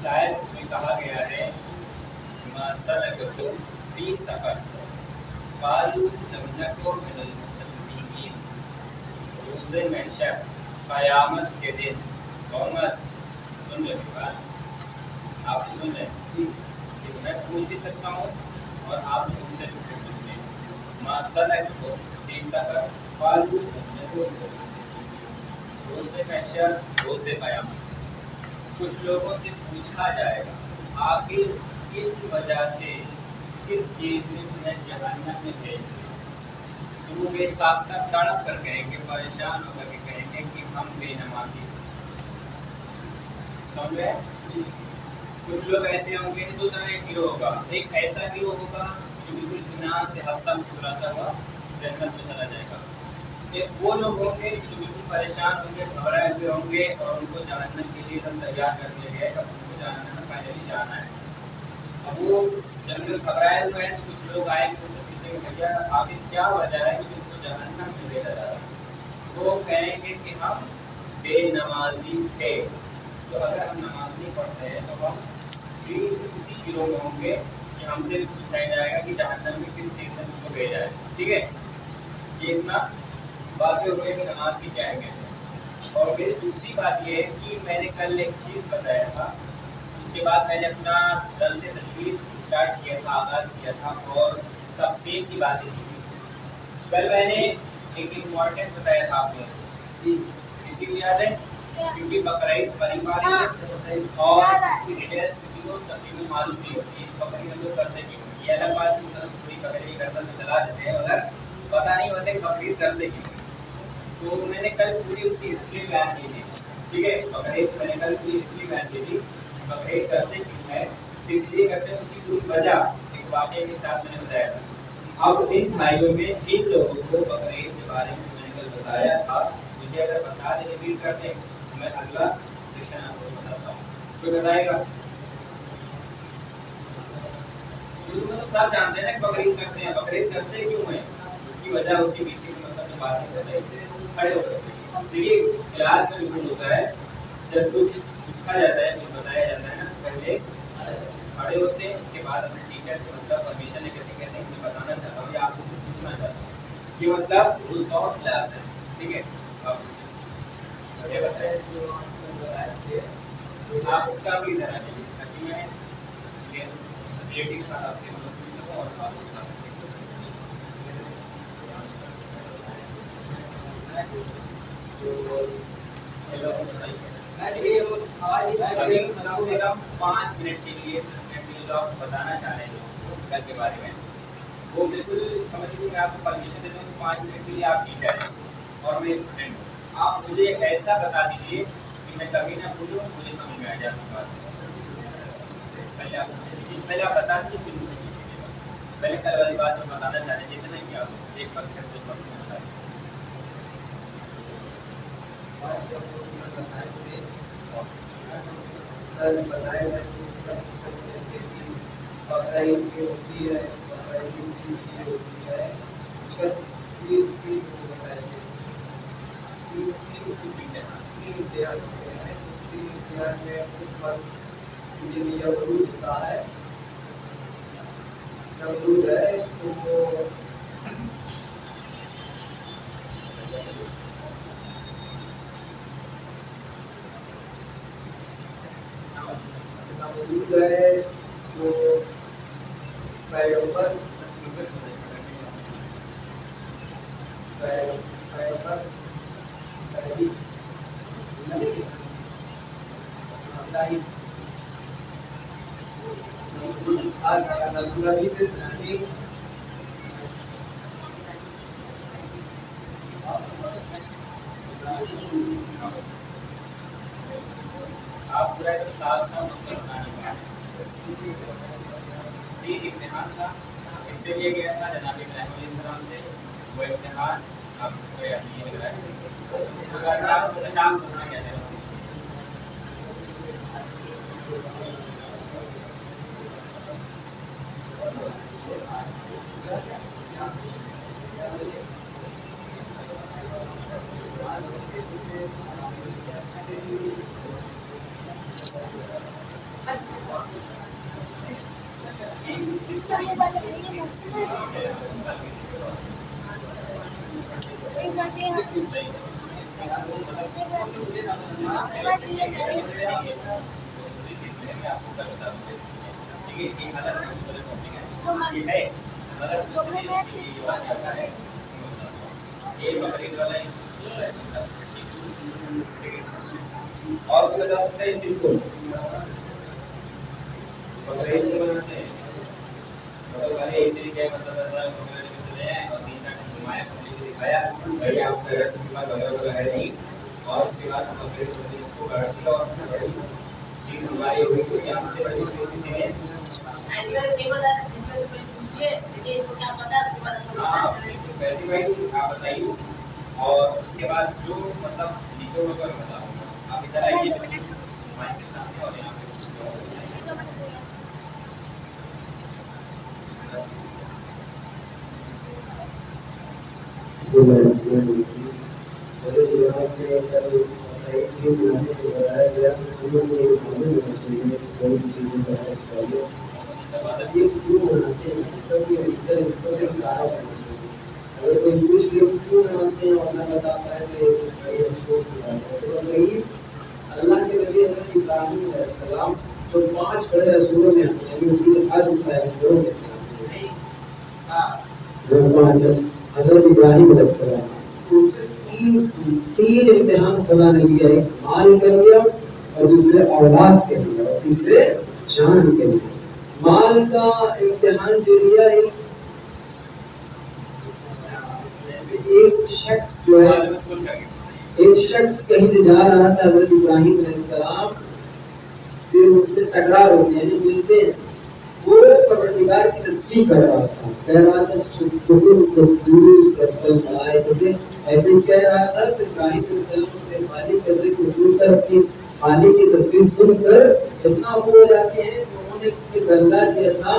शायद में कहा गया है मसलककुम फी सफर कालू लम नकु मिनल मुसल्लीन। रोज़े महशर क़यामत के दिन मोहम्मद सुन ले बात, आप सुन लें कि मैं पूछ भी सकता हूँ और आप मुझसे सुन लें। मसलककुम फी सफर कालू लम नकु मिनल मुसल्लीन। रोज़े महशर रोज़े क़यामत कुछ लोगों से पूछा जाएगा आखिर किस वजह से किस चीज़ ने तुम्हें जहन्नम में भेज दिया। तो वो बेसाख्ता तक तड़प कर कहेंगे, परेशान होकर के कहेंगे कि हम बेनमाजी। समझ रहे? कुछ लोग ऐसे होंगे, दो तरह के गिरोह होगा। एक ऐसा गिरोह होगा जो बिल्कुल इत्मीनान से हंसता मुस्कुराता हुआ जन्नत में चला जाएगा। एक वो लोग होंगे जो बिल्कुल परेशान होंगे, घबराए हुए होंगे और उनको जहन्नम के लिए सब तैयार कर दिया गया है, अब उनको जहन्नम में फाइनली जाना है। अब वो जब लोग घबराए हुए हैं तो कुछ लोग आए उनसे पूछेंगे भैया आखिर क्या वजह है कि तुमको जहन्नम में भेजा जा रहा है। वो कहेंगे कि हम बेनमाजी थे। तो अगर हम नमाज नहीं पढ़ते हैं तो हम भी उसी गिरोह में होंगे कि हमसे भी पूछा जाएगा कि जहन्नम में किस चीज़ ने तुमको भेजा है। ठीक है, ये इतना बातें हो गई कि नमाज की क्या अहमियत है। और फिर दूसरी बात ये है कि मैंने कल एक चीज़ बताया था, उसके बाद मैंने अपना दर्स तजवीज़ स्टार्ट किया था, आगाज़ किया था और तफ़सील की बातें की थी। कल मैंने एक इम्पॉर्टेंट बताया था आप लोगों को, किसी को याद है? क्योंकि बकरीद परिवार और इसकी डिटेल्स किसी को तकरीबन मालूम नहीं होती है। बकरीद हम लोग करते क्यों, ये अलग बात है, मतलब छोटी बकरी करता तो चला देते हैं, मगर पता नहीं होता कि बकरीद करते क्यों। तो मैंने कल पूरी उसकी हिस्ट्री बयान की थी। ठीक है, बकरीद मैंने कल पूरी हिस्ट्री बयान की थी। बकरीद करते क्यों है, इसलिए करते हैं, उसकी पूरी वजह एक वाक़े के साथ मैंने बताया था। अब इन भाइयों में जिन लोगों को बकरीद के बारे में मैंने कल बताया था, मुझे अगर बता दें रिपीट करते हैं, मैं अगला क्वेश्चन आपको बताता हूँ। कोई बताएगा? मतलब सब जानते हैं ना बकरीद करते हैं, बकरीद करते क्यों है, उसकी वजह उसके पीछे की मतलब बातें बताइए। खड़े होकर देखिए, क्लास में बिल्कुल होता है जब कुछ पूछा जाता है, कुछ बताया जाता है ना, पहले खड़े होते हैं, उसके बाद अपने टीचर से मतलब परमिशन लेकर के कहते हैं मैं बताना चाहता हूँ या आपको कुछ पूछना चाहता हूँ कि मतलब रूल्स ऑफ क्लास है। ठीक है, अब ये बताइए जो आपको बताया थे आपका भी देना चाहिए ताकि मैं रिलेटिव साथ आपसे मतलब पूछ सकूँ और आप बता सकते कम से कम 5 मिनट के लिए 10 मिनट के लिए जो आप बताना चाह रहे हैं कल के बारे में, वो बिल्कुल समझ लीजिए मैं आपको परमिशन देता हूँ 5 मिनट के लिए आप टीचर हैं और मैं स्टूडेंट हूँ। आप मुझे ऐसा बता दीजिए कि मैं कभी ना भूलूँ, मुझे समझ में आ जाए आपकी बात। पहले आप बता दीजिए, फिर पहले कल वाली बात में बताना चाह रहे थे जितना कि आप 1% 2% बता दीजिए। सर बताया है बकरीद की होती है, बकरीद की होती है, उसका तीन बताया है, तीन इम्तिहान होते हैं। तीन इम्तिहान में कुछ वक्त यमरूद होता है, यमरूद है तो है तो पैगंबर आप पूरा एक साल का मतलब बनाने का तीन इम्तिहान था, इससे लिया गया था जनाब इब्राहिम अलैहिस्सलाम से। वो इम्तिहान आपको याद नहीं लग रहा है, आप पूछना क्या है? यूज करने वाले हैं ये मौसम है एक बात ये हम उसके बाद ये मैरिज तो मैं और कोई बता सकता है सिंपल बकरीद को बनाते हैं तो पहले इसे क्या मतलब है बकरीद में चले आए और 3-4 घुमाया पब्लिक को दिखाया भाई आपका घर चूल्हा वगैरह है नहीं और उसके बाद बकरीद को काट दिया और बड़ी चीज हमारी हुई तो यहाँ से बड़ी किसी ने एनिमल टेबल है इसमें पूछिए देखिए इनको क्या पता है उसके बाद पहली भाई आप बताइए और उसके बाद जो मतलब निचोड़ होगा बताओ आप इधर आइए माइक के सामने और यहाँ पे ये क्यों बनाते हैं इसका भी रीजन इसका भी कारण है अगर कोई पूछ ले क्यों बनाते हैं और ना बताता है तो ये अफसोस की बात है तो रईस अल्लाह के नबी हज़रत इब्राहीम अलैहिस्सलाम जो 5 बड़े रसूलों में आते हैं उनके खास होता है जो में से हज़रत इब्राहीम अलैहिस्सलाम उनसे तीन इम्तिहान खुदा ने दिया एक माल के लिए और दूसरे औलाद के लिए और तीसरे जान के लिए माल का इम्तिहान जो लिया एक शख्स जो है एक शख्स कहीं से जा रहा था हज़रत इब्राहीम अलैहिस्सलाम से उससे टकरार होते हैं मिलते हैं वो परवरदिगार की तस्बीह कर रहा था कह रहा था सुब्हुल कुद्दूस रब्बुल मलाइकते ऐसे कह रहा था तो इब्राहीम अलैहिस्सलाम अपने खालिक का जिक्र सुनकर अपनी खालिक की तस्बीह सुनकर इतना हो जाते हैं तो उन्होंने एक गल्ला दिया था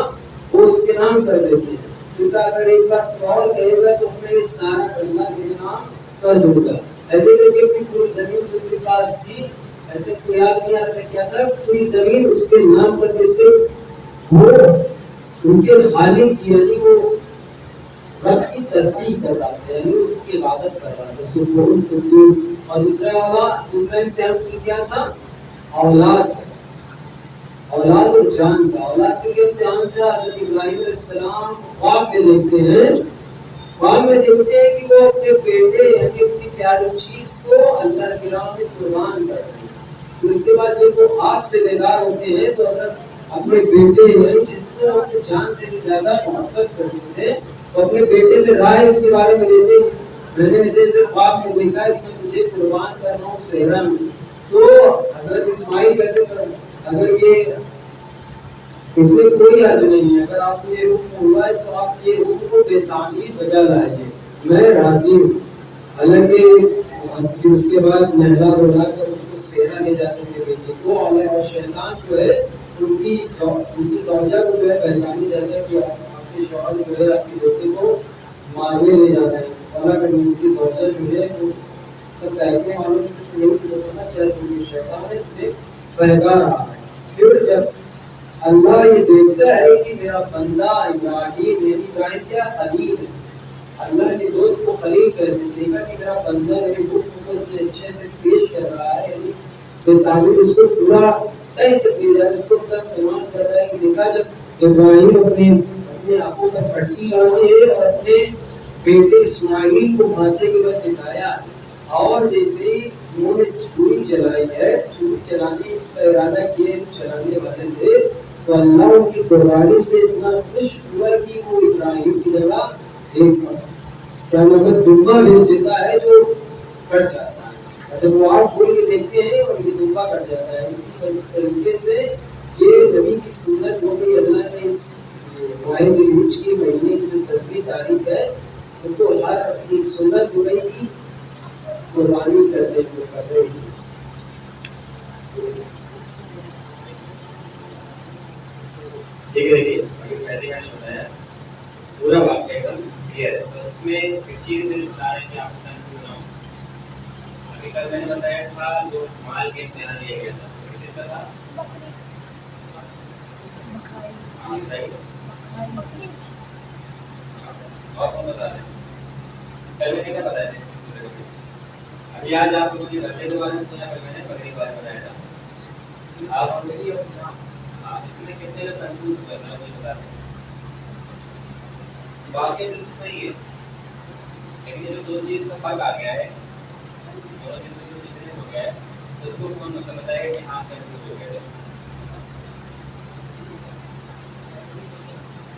वो उसके नाम कर देते हैं क्योंकि अगर एक बार कॉल कहेगा तो हमने ये सारा गल्ला के नाम कर दूंगा ऐसे करके पूरी जमीन उनके पास थी ऐसे कोई याद नहीं आता क्या था पूरी जमीन उसके नाम करने से वो उनके खालिक यानी वो रब की तस्बीह कर रहा था यानी उसकी इबादत कर रहा था सुब्हुल कुद्दूस और दूसरा इम्तिहान क्या था औलाद और जान का औलाद के लिए इम्तिहान था हज़रत इब्राहीम अलैहिस्सलाम ख्वाब में देखते हैं कि वो अपने बेटे यानी अपनी प्यारी चीज को अल्लाह की राह में कुर्बान कर रहे हैं उसके बाद जब वो आग से बेदार होते हैं तो अगर अपने बेटे यानी जिसको अपने जान से भी ज्यादा मोहब्बत करते थे तो अपने बेटे से राय इसके बारे में लेते कि मैंने ऐसे ख्वाब में देखा कि मैं तुझे कुर्बान कर रहा हूँ सेहरा में तो हज़रत इस्माइल कहते अगर ये इसमें कोई हर्ज नहीं है अगर आपको ये हुक्म हुआ है तो आप ये हुक्म को बेतामीर बजा लाइए मैं राजी हूँ हालांकि उसके बाद महिला बुलाकर उसको सेना ले जाते थे बेटे को और शैतान जो है उनकी सौजा को जो है पहचानी जाता है कि आपके शौहर जो है आपके बेटे को मारने ले जाना है हालांकि उनकी सौजा जो है वो तब कहने वालों से नहीं तो समझ जाए क्योंकि शैतान है बहका रहा है फिर जब अल्लाह ये देखता है कि मेरा बंदा इब्राहीम क्या खलील है अल्लाह के दोस्त को खलील कहते देखा कि मेरा बंदा मेरे हुक्म को इतने अच्छे से पेश कर रहा है यानी ताकि उसको पूरा तय कर दिया जाए उसको तक तमाम कर रहा है कि देखा जब इब्राहीम अपने आंखों पर पर्ची डालते हैं और अपने बेटे इस्माइल को मारने के बाद दिखाया और जैसे ही उन्होंने छुरी चलाई है छुरी चलाने का इरादा किए चलाने वाले थे तो अल्लाह उनकी कुर्बानी से इतना खुश हुआ कि वो इब्राहिम की जगह एक क्या मतलब दुम्बा भेज देता है जो कट जाता है जब वो आग खोल के देखते हैं और ये दुम्बा कट जाता है इसी तरीके से ये नबी की सुन्नत हो गई अल्लाह ने इस ज़िलहिज के महीने की जो 10वीं तारीख है उनको हर एक सुन्नत हो गई कि कुर्बानी करने को कर रही थी ठीक है देखिए अभी पहले मैंने बताया पूरा वाक्य एकदम क्लियर है तो उसमें एक चीज मुझे बता रहे हैं कि आप कंफ्यूज ना हो अभी कल मैंने बताया था जो माल के इम्तिहान लिया गया था किस चीज का था हाँ बताइए बकरी और कौन बता रहे हैं? कल मैंने क्या बताया था इस चीज को लेकर? अभी आज आप मुझे बकरे के बारे में सुना, कल मैंने बकरी के बारे में बताया था। आप ऑलरेडी अपना हाँ, इसमें कितने लोग कंफ्यूज हुए मैं मुझे बता दें। वाकई बिल्कुल सही है, लेकिन ये जो दो चीज का फर्क आ गया है, दोनों चीज में जो डिफरेंस हो गया है, तो उसको कौन मतलब बताएगा कि हाँ कंफ्यूज हो गए थे?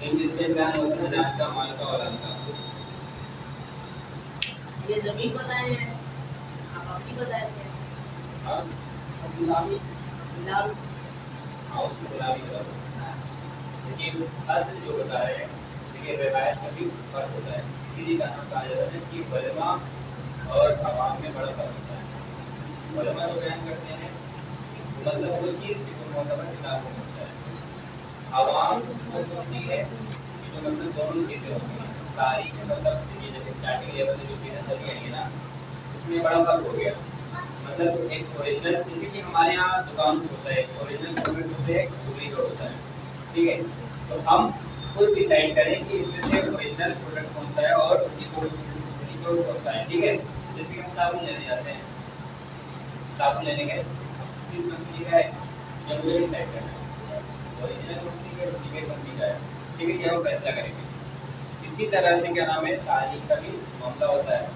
इन जिसके ज्ञान होता है नाच का माल का वाला का ये जमीन बताए हैं, आप अपनी बताए थे। हाँ गुलामी गुलाम हाँ उसको गुलामी करा, लेकिन असल जो बता रहे हैं, देखिए रिवायत का भी फर्क होता है, इसीलिए कहा जाता है कि उलमा और अवाम में बड़ा फर्क होता है। उलमा जो बयान करते हैं मतलब वो चीज़ की जो मोतबर खिलाफ होता है, अवाम वो होती है कि जो मतलब दोनों चीज़ें होती हैं। तारीख में मतलब ये जब स्टार्टिंग लेवल में जो चीज़ें चली आई है ना, उसमें बड़ा फर्क हो गया। मतलब एक ओरिजिनल, जैसे कि हमारे यहाँ दुकान होता है, ओरिजिनल प्रोडक्ट होते हैं, डुप्लीकेट होता है, ठीक है। तो हम खुद डिसाइड करें कि इसमें से ओरिजिनल प्रोडक्ट कौन सा है और डुप्लीकेट कौन सा है, ठीक है। जैसे कि हम साबुन लेने जाते हैं, साबुन लेने गए, किस कंपनी का है ये मुझे डिसाइड करना है, ओरिजिनल कंपनी का डुप्लीकेट कंपनी का है, ठीक है, ये हम फैसला करेंगे। इसी तरह से क्या नाम है, तारीख का भी मामला होता है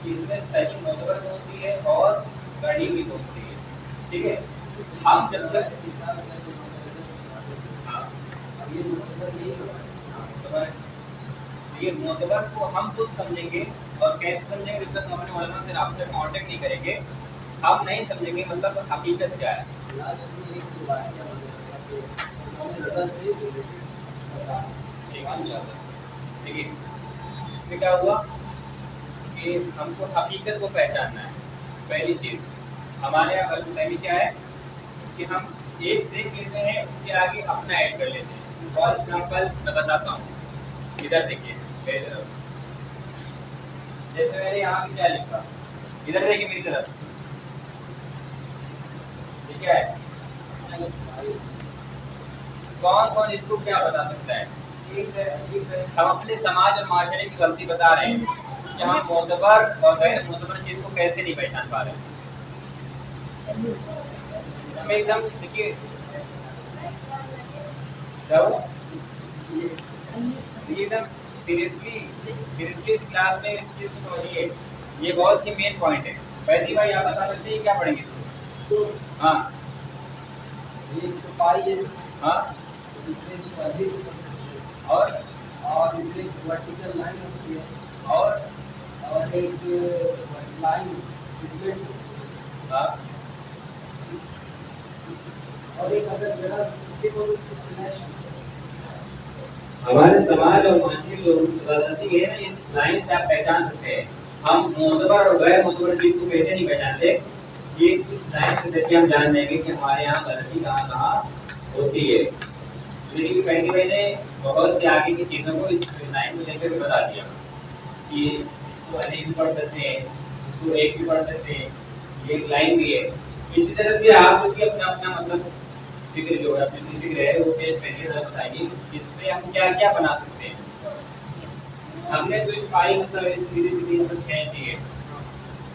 कि इसमें सही मोतबर कौन सी है और गढ़ी हुई कौन सी है, ठीक है। हम जब तक हाँ अब ये मतलब यही होगा। ये मोतबर को हम खुद समझेंगे, और कैसे समझेंगे, जब तक हम अपने उलमा से राब्ता कांटेक्ट नहीं करेंगे हम नहीं समझेंगे मतलब हकीकत क्या है। लास्ट में एक दो बात क्या मतलब से ठीक है, देखिए इसमें क्या हुआ कि हमको हकीकत को पहचानना है। पहली चीज़ हमारे यहाँ गलतफहमी क्या है कि हम एक देख लेते हैं उसके आगे अपना ऐड कर लेते हैं। फॉर एग्जाम्पल मैं बताता हूँ, इधर देखिए मेरी तरफ, जैसे मैंने यहाँ पे क्या लिखा, इधर देखिए मेरी तरफ, ये क्या है, कौन कौन इसको क्या बता सकता है? हम अपने समाज और माशरे की गलती बता रहे हैं कि हम मोतबर और गैर मोतबर चीज को कैसे नहीं पहचान पा रहे हैं। इसमें एकदम देखिए एकदम सीरियसली इस क्लास में इस चीज को समझिए, ये बहुत ही मेन पॉइंट है। वैसे भाई आप बता सकते हैं क्या पढ़ेंगे इसको? हाँ ये तो पाई है, हाँ, दूसरे इसको अधिक और इससे वर्टिकल लाइन होती है और एक लाइन सेगमेंट हाँ और एक अगर जरा टूटे तो उसको स्लैश हमारे समाज और मानवीय लोग गलती है ना, इस लाइन से आप पहचान सकते हैं हम मोतबर और गैर मोतबर चीज को कैसे नहीं पहचानते। ये इस लाइन के जरिए हम जान जाएंगे कि हमारे यहाँ गलती कहाँ कहाँ होती है। लेकिन पहले मैंने बहुत से आगे की चीज़ों को इस लाइन को लेकर के बता दिया कि इसको अनेक भी पढ़ सकते हैं, इसको एक भी पढ़ सकते हैं, ये एक लाइन भी है। इसी तरह से आप लोग भी अपना अपना मतलब फिक्र जो है, अपनी फिक्र है वो पेज पे जरा बताइए इससे हम क्या क्या बना सकते हैं। हमने तो एक फाइल मतलब सीधी सीधी मतलब खींच दी है,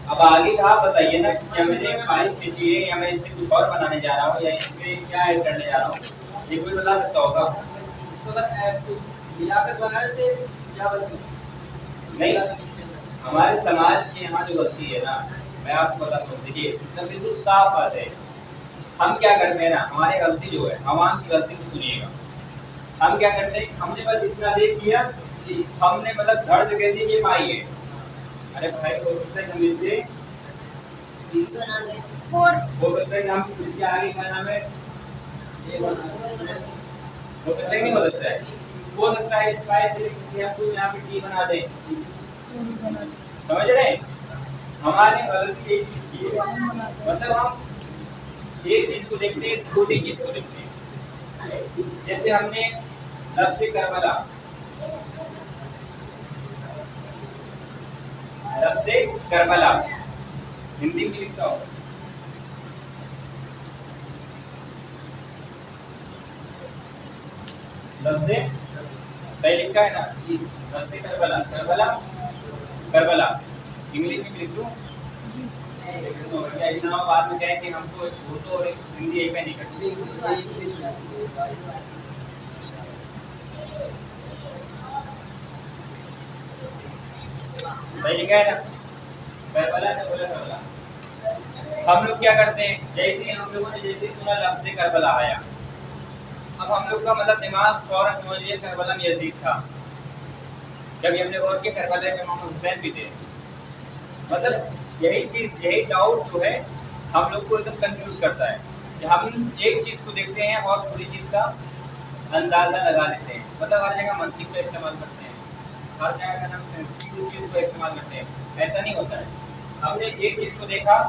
अब आगे का आप बताइए ना क्या मैंने एक फाइल खींची है या मैं इससे कुछ और बनाने जा रहा हूँ या इसमें क्या ऐड करने जा रहा हूँ, ये कोई बता सकता होगा? मिलाकर बनाए थे क्या बनती नहीं, हमारे समाज के यहाँ जो गलती है ना, मैं आपको बताता हूँ, देखिए एकदम बिल्कुल साफ बात है। हम क्या करते हैं ना, हमारी गलती जो है, आवाम की गलती को सुनिएगा। हम क्या करते हैं, हमने बस इतना देख लिया कि हमने मतलब धड़ से कह दिया ये पाई है। अरे भाई हो सकता है हम इससे बना दे, 4 हो सकता है कि हम इसके आगे क्या नाम है ये बना हो सकता है कि नहीं हो सकता है, हो सकता है इस पाई से किसी हम यहाँ पे टी बना दें। समझ रहे हैं? हमारे गलती एक चीज की है, मतलब हम एक चीज को देखते हैं, छोटी चीज को देखते हैं। जैसे हमने लफ्ज़ से करबला, लफ्ज़ से करबला हिंदी में लिखता हूँ, लफ्ज़ से صحیح لکھا ہے نا جی. غلطی کربلا کربلا کربلا انگلش میں لکھ دوں جی کیا اسلام آباد میں کہیں کہ ہم کو اردو اور ہندی ایک میں نہیں کرتے. صحیح لکھا ہے نا کربلا نے بولا کربلا. ہم لوگ کیا کرتے ہیں جیسے ہم لوگوں نے جیسے سنا لفظ کربلا آیا اب ہم لوگ کا مطلب دماغ فوراً سمجھ لیا کربلا میں یزید تھا. جب ہم نے غور کیا کربلا میں امام حسین بھی تھے. مطلب یہی چیز یہی ڈاؤٹ جو ہے ہم لوگ کو ایک دم کنفیوز کرتا ہے کہ ہم ایک چیز کو دیکھتے ہیں اور پوری چیز کا اندازہ لگا لیتے ہیں. مطلب ہر جگہ منطق کا استعمال کرتے ہیں, ہر جگہ کا ہم سینسٹیو چیز کو استعمال کرتے ہیں. ایسا نہیں ہوتا ہے. ہم نے ایک چیز کو دیکھا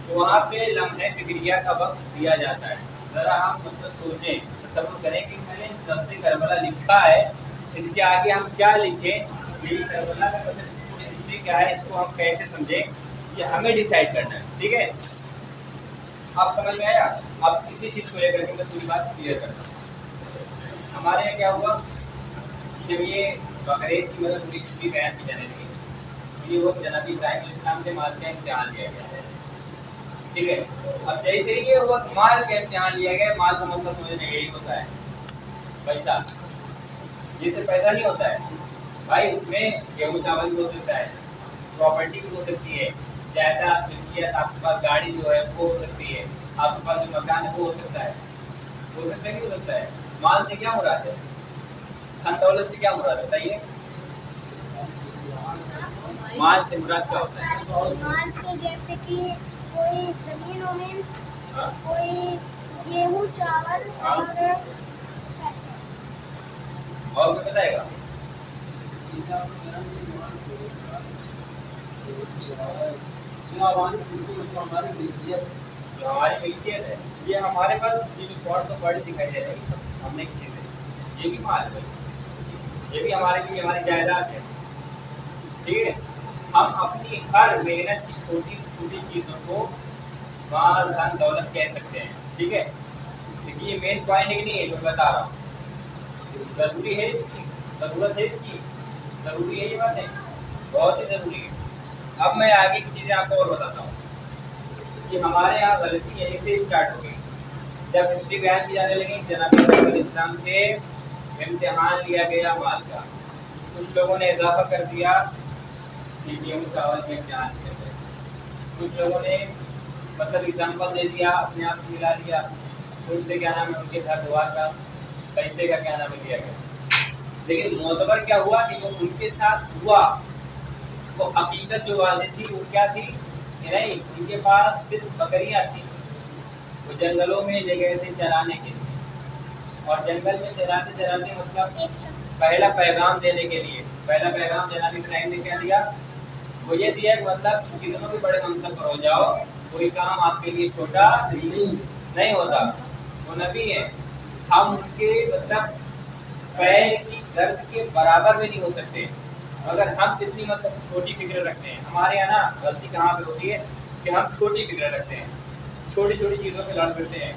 تو وہاں پہ لمحہ فکریہ کا وقت دیا جاتا ہے. ذرا ہم مطلب سوچیں تصور کریں کہ میں نے لفظ کربلا لکھا ہے, اس کے آگے ہم کیا لکھیں, یہ کربلا کا مطلب پوری ہسٹری کیا ہے, اس کو ہم کیسے سمجھیں, یہ ہمیں ڈیسائیڈ کرنا ہے. ٹھیک ہے, آپ سمجھ میں آیا. اب اسی چیز کو لے کر کے میں پوری بات کلیئر کرتا ہوں. ہمارے یہاں کیا ہوا جب یہ بقرعید کی مطلب پوری ہسٹری بیان کی جانے لگی, یہ وہ جناب ابراہیم علیہ السلام سے مال کا امتحان لیا گیا ہے. ٹھیک ہے, اب جیسے ہی یہ ہوا مال کا امتحان لیا گیا, مال کا مطلب سمجھنے یہی ہوتا ہے پیسہ. جس سے پیسہ نہیں ہوتا ہے بھائی, اس میں گیہوں چاول بھی ہو سکتا ہے, پراپرٹی بھی ہو سکتی ہے, جائیداد ملکیت, آپ کے پاس گاڑی جو ہے وہ ہو سکتی ہے, آپ کے پاس جو مکان ہے وہ ہو سکتا ہے. ہو سکتا ہے کہ ہو سکتا ہے. مال سے کیا مراد ہے, دھن دولت سے کیا مراد ہے بتائیے. مال سے مراد کیا ہوتا ہے؟ مال سے جیسے کہ کوئی زمین ومین, ہاں, کوئی گیہوں چاول اور اور کوئی بتائے گا؟ جو ہماری ملکیت ہے, یہ ہمارے پاس یہ جو پارٹس آف باڈی دکھائی دے رہی ہے, ہم نے کی چیزیں, یہ بھی مال ہے, یہ بھی ہمارے لیے ہماری جائیداد ہے. ٹھیک ہے, ہم اپنی ہر محنت کی چھوٹی سے چھوٹی چیزوں کو مال دھن دولت کہہ سکتے ہیں. ٹھیک ہے, لیکن یہ مین پوائنٹ نہیں ہے جو بتا رہا ہوں. ضروری ہے اس کی, ضرورت ہے اس کی, ضروری ہے, یہ بات ہے بہت ہی ضروری ہے. اب میں آگے کی چیزیں آپ کو اور بتاتا ہوں کہ ہمارے یہاں غلطی یہیں سے اسٹارٹ ہو گئی. جب ہسٹری بیان کی جانے لگی, جناب علیہ السلام سے امتحان لیا گیا مال کا, کچھ لوگوں نے اضافہ کر دیا کہ گیہوں چاول میں امتحان کیا جائے, کچھ لوگوں نے مطلب ایگزامپل دے دیا, اپنے آپ سے ملا دیا, اس سے کیا نام ہے ان کے گھر دوار کا پیسے کا کیا نام ہے دیا گیا. لیکن معتبر کیا ہوا کہ جو ان کے ساتھ ہوا وہ حقیقت جو واضح تھی وہ کیا تھی کہ نہیں, ان کے پاس صرف بکریاں تھیں, وہ جنگلوں میں لے گئے تھے چرانے کے لیے, اور جنگل میں چراتے چراتے مطلب ایک شخص پہلا پیغام دینے کے لیے, پہلا پیغام جناب ابراہیم نے کیا دیا, وہ یہ دیا کہ مطلب کتنوں بھی بڑے منصب پر ہو جاؤ, کوئی کام آپ کے لیے چھوٹا نہیں ہوتا. وہ نبی ہیں, ہم ان کے مطلب پیر کی درد کے برابر میں نہیں ہو سکتے, مگر ہم کتنی مطلب چھوٹی فکر رکھتے ہیں. ہمارے یہاں نا غلطی کہاں پہ ہوتی ہے کہ ہم چھوٹی فکر رکھتے ہیں, چھوٹی چھوٹی چیزوں پہ لڑ پڑتے ہیں.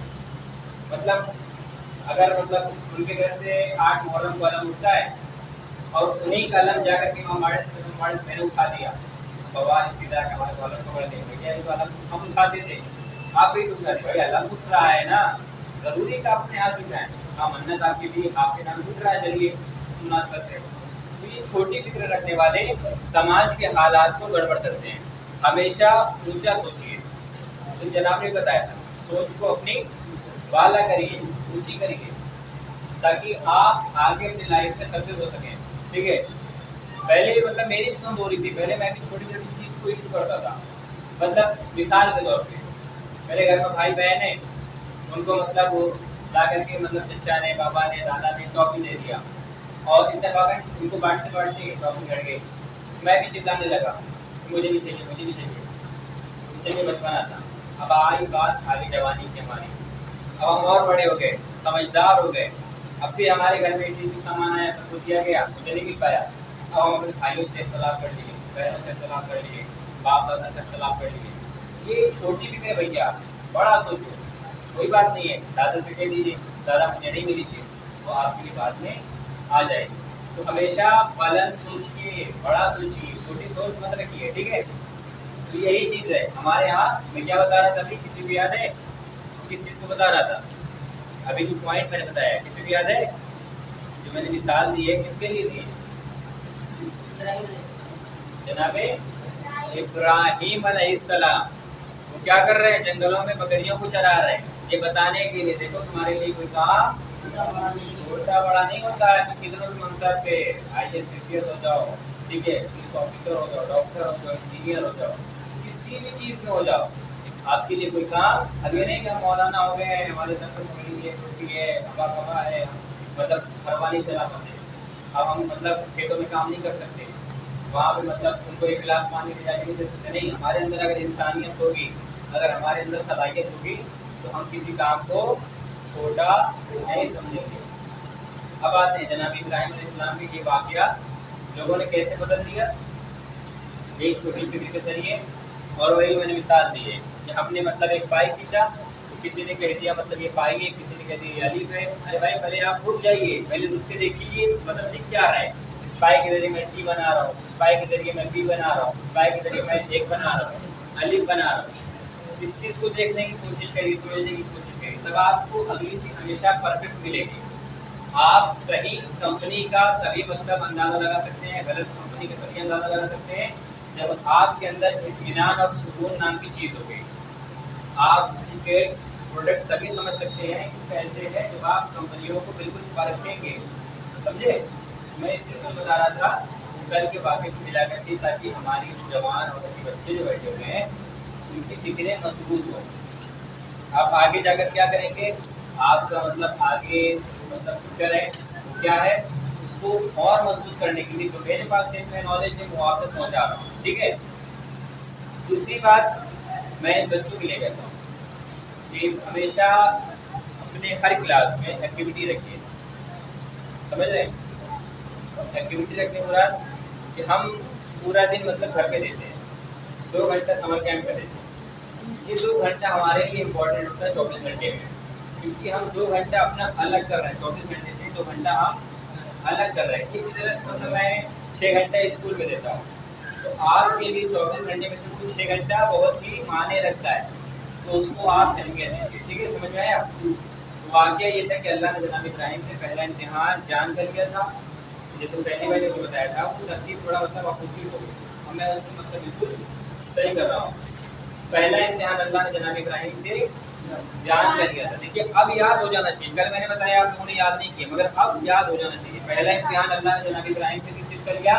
مطلب اگر مطلب ان کے گھر سے 8 محرم کو علم اٹھتا ہے اور انہیں کا علم جا کر کے مارس میں نے اٹھا دیا, بوال سیدھا کہ ہمارے والوں کو بڑھ دیں بھیا, یہ علم ہم اٹھاتے تھے, آپ بھی اٹھا دیں بھائی, علم اٹھ رہا ہے نا, ضروری کہ آپ اپنے ہاتھ سے اٹھائیں. ہاں, منت آپ کے لیے آپ کے نام اٹھ رہا ہے, چلیے مناسبت سے. تو یہ چھوٹی فکر رکھنے والے سماج کے حالات کو گڑبڑ کرتے ہیں. ہمیشہ اونچا سوچیے, جو جناب نے بتایا تھا, سوچ کو اپنی والا کریے, اونچی کریے, تاکہ آپ آگے اپنی لائف میں سکسیس ہو سکیں. ٹھیک ہے, پہلے مطلب میری بھی کم ہو رہی تھی, پہلے میں بھی چھوٹی چھوٹی چیز کو ایشو کرتا تھا. مطلب مثال کے طور پہ میرے گھر میں بھائی بہن ہیں, ان کو مطلب وہ لا کر کے مطلب چچا نے, بابا نے, دادا نے ٹافی دے دیا, اور اتفاقاً ان کو بانٹتے بانٹتے ٹافی گھڑ گئی. میں بھی چلانے لگا, مجھے بھی چاہیے, مجھے بھی چاہیے. مجھے بھی بچپنا تھا. اب آئی بات آگے جوانی کی ہماری, اب ہم اور بڑے ہو گئے, سمجھدار ہو گئے. اب بھی ہمارے گھر میں چیز سامان آیا, سب کو دیا گیا, مجھے نہیں مل پایا. اب ہم اپنے بھائیوں سے اختلاف کر لیے, بہنوں سے اختلاف کر لیے, باپ دادا سے اختلاف کر لیے. یہ چھوٹی بھی ہے بھیا, بڑا سوچو, کوئی بات نہیں ہے. دادا سے کہہ دیجیے دادا مجھے نہیں ملی چیز, وہ آپ کی بات میں آ جائے گی. تو ہمیشہ بلند سوچیے، بڑا سوچیے، چھوٹی سوچ مت رکھیے، ٹھیک ہے؟ تو یہی چیز ہے ہمارے یہاں. میں کیا بتا رہا تھا ابھی، کسی کو یاد ہے کس چیز کو بتا رہا تھا؟ ابھی جو پوائنٹ میں نے بتایا کسی کو یاد ہے؟ جو میں نے مثال دی ہے کس کے لیے دی ہے؟ جناب ابراہیم علیہ السلام. وہ کیا کر رہے ہیں؟ جنگلوں میں بکریوں کو چرا رہے ہیں. یہ بتانے کے لیے دیکھو تمہارے لیے کوئی کام چھوٹا بڑا نہیں ہوتا ہے. تم کتنے بھی منصب پہ IAS ہو جاؤ، ٹھیک ہے، پولیس آفیسر ہو جاؤ، ڈاکٹر ہو جاؤ، انجینئر ہو جاؤ، کسی بھی چیز میں ہو جاؤ، آپ کے لیے کوئی کام اب یہ نہیں کہ ہم مولانا ہو گئے ہمارے سر کو سمجھ لیے چھوٹی ہے ہوا کما ہے، مطلب ہروا نہیں چلا پاتے، اب ہم مطلب کھیتوں میں کام نہیں کر سکتے، وہاں پہ مطلب ان کو ایک گلاس پانی پلا کے نہیں دے سکتے. نہیں، ہمارے اندر اگر انسانیت ہوگی، اگر ہمارے اندر صلاحیت ہوگی تو ہم کسی کام کو چھوٹا نہیں سمجھیں گے. اب آتے ہیں جناب ابراہیم علیہ السلام کے یہ واقعہ لوگوں نے کیسے بدل دیا؟ ایک چھوٹی فکر کے ذریعے. اور وہی میں نے مثال دی ہے کہ ہم نے مطلب ایک پائی کھینچا تو کسی نے کہہ دیا مطلب یہ پائی ہے، کسی نے کہہ دیا یہ الف ہے. ارے بھائی پہلے آپ رک جائیے، پہلے رک کے دیکھیے مطلب لکھ کیا رہا ہے. اس پائی کے ذریعے میں ٹی بنا رہا ہوں، اس پائی کے ذریعے میں بی بنا رہا ہوں، اس پائی کے ذریعے میں ایک بنا رہا ہوں، الف بنا رہا ہوں. اس چیز کو دیکھنے کی کوشش کریے، سمجھنے کی کوشش کریے، تب آپ کو اگلی چیز ہمیشہ پرفیکٹ ملے گی. آپ صحیح کمپنی کا تبھی مطلب اندازہ لگا سکتے ہیں، غلط کمپنی کا تبھی اندازہ لگا سکتے ہیں جب آپ کے اندر اطمینان اور سکون نام کی چیز ہو گئی. آپ کے پروڈکٹ تبھی سمجھ سکتے ہیں کہ کیسے ہے جب آپ کمپنیوں کو بالکل پرکھیں گے. سمجھے؟ میں اس سے بتا رہا تھا کل کے واقعے سے ملا کر کے تاکہ ہماری جوان اور بچے جو بیٹھے ہوئے ہیں ان کی فکریں مضبوط ہوں. آپ آگے جا کر کیا کریں گے؟ آپ کا مطلب آگے مطلب فیوچر ہے کیا ہے، اس کو اور مضبوط کرنے کے لیے جو میرے پاس ہے نالج ہے وہ آپ تک پہنچا رہا ہوں. ٹھیک ہے. دوسری بات میں بچوں کے لیے کہتا ہوں کہ ہمیشہ اپنے ہر کلاس میں ایکٹیویٹی رکھیے. سمجھ رہے ہیں؟ ایکٹیویٹی رکھنے کے بعد کہ ہم پورا دن مطلب گھر پہ دیتے ہیں، 2 گھنٹہ سمر کیمپ پہ دیتے ہیں. یہ 2 گھنٹہ ہمارے لیے امپورٹنٹ ہوتا ہے 24 گھنٹے میں، کیونکہ ہم 2 گھنٹہ اپنا الگ کر رہے ہیں. 24 گھنٹے سے 2 گھنٹہ ہم الگ کر رہے ہیں. اسی طرح سے مطلب میں 6 گھنٹہ اسکول میں دیتا ہوں، تو آپ کے لیے 24 گھنٹے میں سے کچھ 6 گھنٹہ بہت ہی معنی رکھتا ہے، تو اس کو آپ اہمیت دیجیے. ٹھیک ہے، سمجھ میں آیا؟ واقعہ یہ تھا کہ اللہ نے جناب ابراہیم سے پہلا امتحان جان کر لیا تھا. جیسے پہلے میں نے جو بتایا تھا وہ ترتیب تھوڑا مطلب اپوزٹ ہو گئی، اور میں اس کو مطلب بالکل صحیح کر رہا ہوں. پہلا امتحان اللہ نے جناب ابراہیم سے جان کر لیا تھا. دیکھیے اب یاد ہو جانا چاہیے، کل میں نے بتایا آپ لوگوں نے یاد نہیں کیا مگر اب یاد ہو جانا چاہیے. پہلا امتحان اللہ نے جناب ابراہیم سے کس چیز کا لیا؟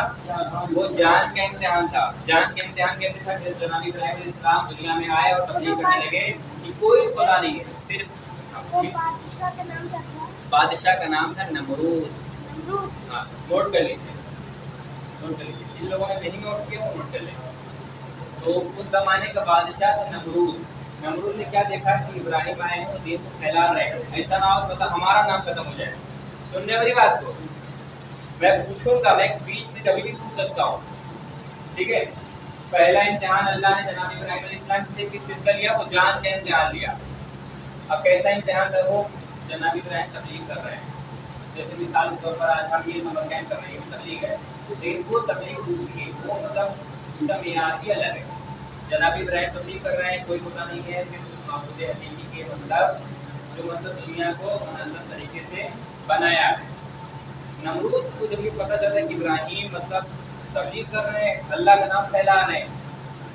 وہ جان کا امتحان تھا. جان کا امتحان کیسے تھا کہ جناب ابراہیم علیہ السلام دنیا میں آئے اور تبلیغ کرنے لگے کہ کوئی خدا نہیں ہے، صرف بادشاہ کا نام کیا تھا؟ بادشاہ کا نام تھا نمرود. ہاں نوٹ کر لیجیے، نوٹ کر لیجیے. جن لوگوں نے نہیں نوٹ کیا وہ نوٹ کر لیجیے. تو اس زمانے کا بادشاہ تھا نمرود. نمرود نے کیا دیکھا کہ ابراہیم آئے ہیں وہ دین کو پھیلا رہے ہیں، ایسا نہ ہو مطلب ہمارا نام ختم ہو جائے. سننے والی بات کو میں پوچھوں گا، میں بیچ سے کبھی بھی پوچھ سکتا ہوں. ٹھیک ہے. پہلا امتحان اللہ نے جناب ابراہیم علیہ السلام سے کس چیز کا لیا؟ وہ جان کا امتحان لیا. اب کیسا امتحان تھا وہ؟ جناب ابراہیم تبلیغ کر رہے ہیں. جیسے مثال کے طور پر آج ہم یہ سمر کیمپ کر رہے ہیں، تبلیغ ہے، لیکن وہ تبلیغ دوسری ہے، وہ مطلب اس کا معیار ہی الگ ہے. جناب ابراہیم تبلیغ کر رہے ہیں، کوئی خدا نہیں ہے، صرف معبود حقیقی کے مطلب جو مطلب دنیا کو منظم طریقے سے بنایا ہے. نمرود کو جب یہ پتہ چلا کہ ابراہیم مطلب تبلیغ کر رہے ہیں، اللہ کا نام پھیلا رہے ہیں،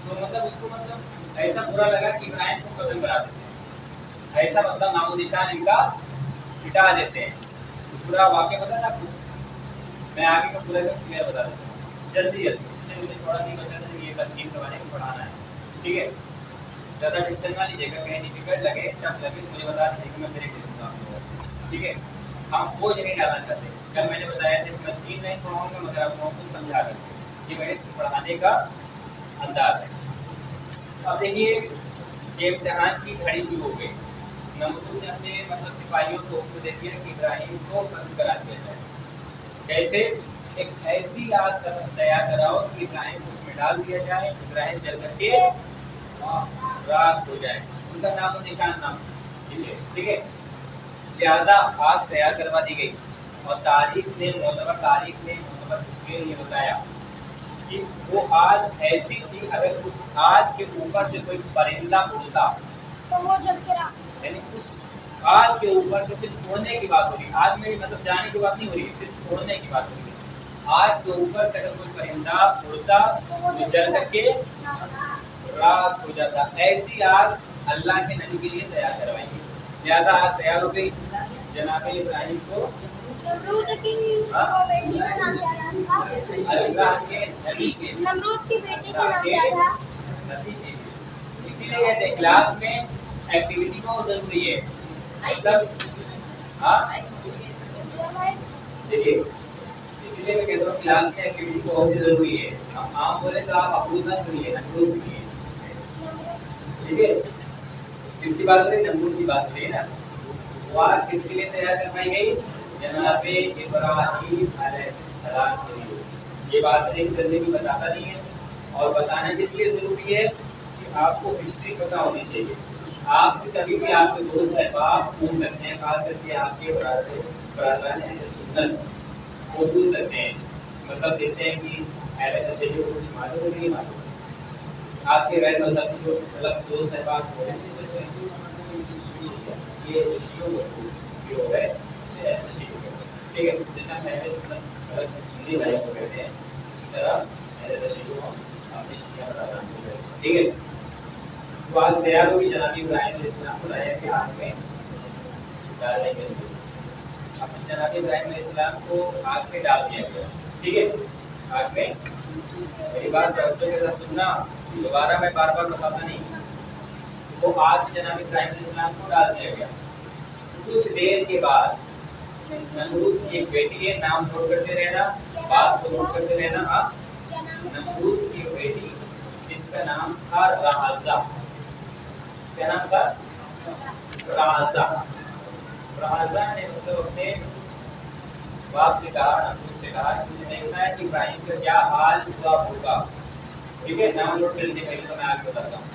تو مطلب اس کو مطلب ایسا برا لگا کہ ابراہیم کو قتل کرا دیتے ہیں، ایسا مطلب نام و نشان ان کا مٹا دیتے ہیں. پورا واقعہ پتہ ہے آپ کو؟ میں آگے کا پورا کلیئر بتا دیتا ہوں جلدی جلدی، اس لیے مجھے تھوڑا نہیں بچا تھا یہ ترکیب کے بارے میں پڑھانا ہے. ٹھیک ہے. زیادہ ٹینشن نہ لیجیے گا، کہیں ڈیفیکلٹ لگے ٹف لگے تو مجھے بتا دیجیے کہ میں بریک دے دوں گا آپ کو. ٹھیک ہے. ہم وہ نہیں ڈالنا چاہتے. کل میں نے بتایا تھا کہ میں 3 نہیں پڑھاؤں گا مگر آپ لوگوں کو سمجھا کر کے، یہ میرے پڑھانے کا انداز ہے. اب دیکھیے یہ امتحان کی گھڑی شروع ہو گئی. نمرود نے اپنے مطلب سپاہیوں کو حکم دے دیا کہ ابراہیم کو قتل کرا دیا جائے. کیسے؟ ایک ایسی آگ تیار کراؤ کہ ابراہیم کو اس میں ڈال دیا جائے، ابراہیم جل کر کے راکھ ہو جائے، ان کا نام و نشان نام. ٹھیک ہے. لہٰذا آگ تیار کروا دی گئی. اور تاریخ نے معتبر اس کے لیے بتایا کہ وہ آگ ایسی تھی اگر اس آگ کے اوپر سے کوئی پرندہ اڑتا تو وہ جل کے راک. یعنی اس آگ کے اوپر سے صرف توڑنے کی بات ہو رہی، آگ میں مطلب جانے کی بات نہیں ہو رہی، صرف توڑنے کی بات ہو رہی ہے. آگ کے اوپر سے اگر کوئی پرندہ اڑتا تو جل کر کے راک ہو جاتا. ایسی آگ اللہ کے نبی کے لیے تیار کروائی گئی. لہٰذا آگ تیار ہو گئی. جناب ابراہیم کو نمرود کی بیٹی کا نام کیا تھا؟ اللہ کے نبی کے نمرود کی بیٹی کا نام کیا تھا؟ نبی کے لیے. اسی لیے کہتے ہیں کلاس میں ایکٹیویٹی بہت ضروری ہے. مطلب ہاں دیکھیے اسی لیے میں کہتا ہوں کلاس میں ایکٹیویٹی بہت ہی ضروری ہے. ہم عام بولے تو آپ ابوز نہ سنیے، نمرود سنیے. ٹھیک ہے، کس کی بات ہو رہی ہے؟ نمرود کی بات ہو رہی ہے نا. وہ آگ کس کے لیے تیار کروائی گئی؟ جناب ابراہیم علیہ السلام کے لیے. یہ بات ایک جلدی بھی بتاتا نہیں ہے، اور بتانا اس لیے ضروری ہے کہ آپ کو ہسٹری پتہ ہونی چاہیے. آپ سے کبھی بھی آپ کے دوست احباب پوچھ سکتے ہیں، خاص کر کے آپ کے برادران سنت وہ پوچھ سکتے ہیں، مطلب دیتے ہیں کہ اہل تشیع کو کچھ معلوم ہے نہیں معلوم. آپ کے غیر مذہبی جو مطلب دوست احباب ہو رہے ہیں یہ شیعوں جو ہے اسے اہل تشیع کو کہتے ہیں. ٹھیک ہے، جیسے ہم اہل سنت سنی بھائی کو کہتے ہیں اسی طرح اہل تشیع کو ہم اپنے شیعہ برادران کو کہتے ہیں. ٹھیک ہے، تو آج تیار ہوگی. جناب ابراہیم علیہ السلام کو لایا کہ آگ میں ڈالنے کے لیے. اب جناب ابراہیم علیہ السلام کو آگ میں ڈال دیا گیا. ٹھیک ہے، آگ میں. میری بات توجہ کے ساتھ سننا، دوبارہ میں بار بار بتاتا نہیں. وہ آگ میں جناب ابراہیم علیہ السلام کو ڈال دیا گیا. کچھ دیر کے بعد نمرود کی ایک بیٹی ہے، نام نوٹ کرتے رہنا، بات کو نوٹ کرتے رہنا. آپ نمرود کی بیٹی جس کا نام تھا رعزہ. کیا نام تھا؟ رعزہ. رعزہ نے مطلب اپنے باپ سے کہا، نمرود سے کہا کہ مجھے دیکھنا ہے کہ ابراہیم کا کیا حال ہوا ہوگا. ٹھیک ہے، نام نوٹ کر لیجیے پہلے تو میں آگے بتاتا ہوں.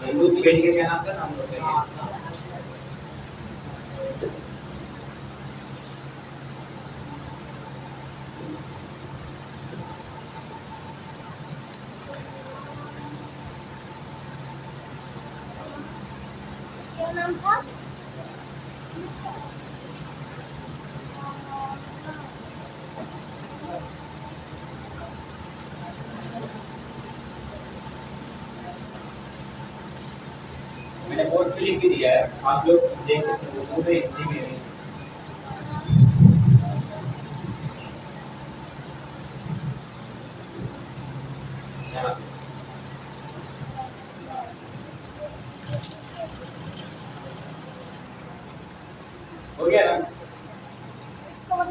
نمرود کی بیٹی کا کیا نام تھا؟ نام نوٹ کریے. کیا نام تھا؟ میں نے بورڈ پہ لکھ بھی دیا ہے، آپ لوگ دیکھ سکتے ہیں. اردو میں، ہندی میں نہیں. ہو گیا نا؟ اس کو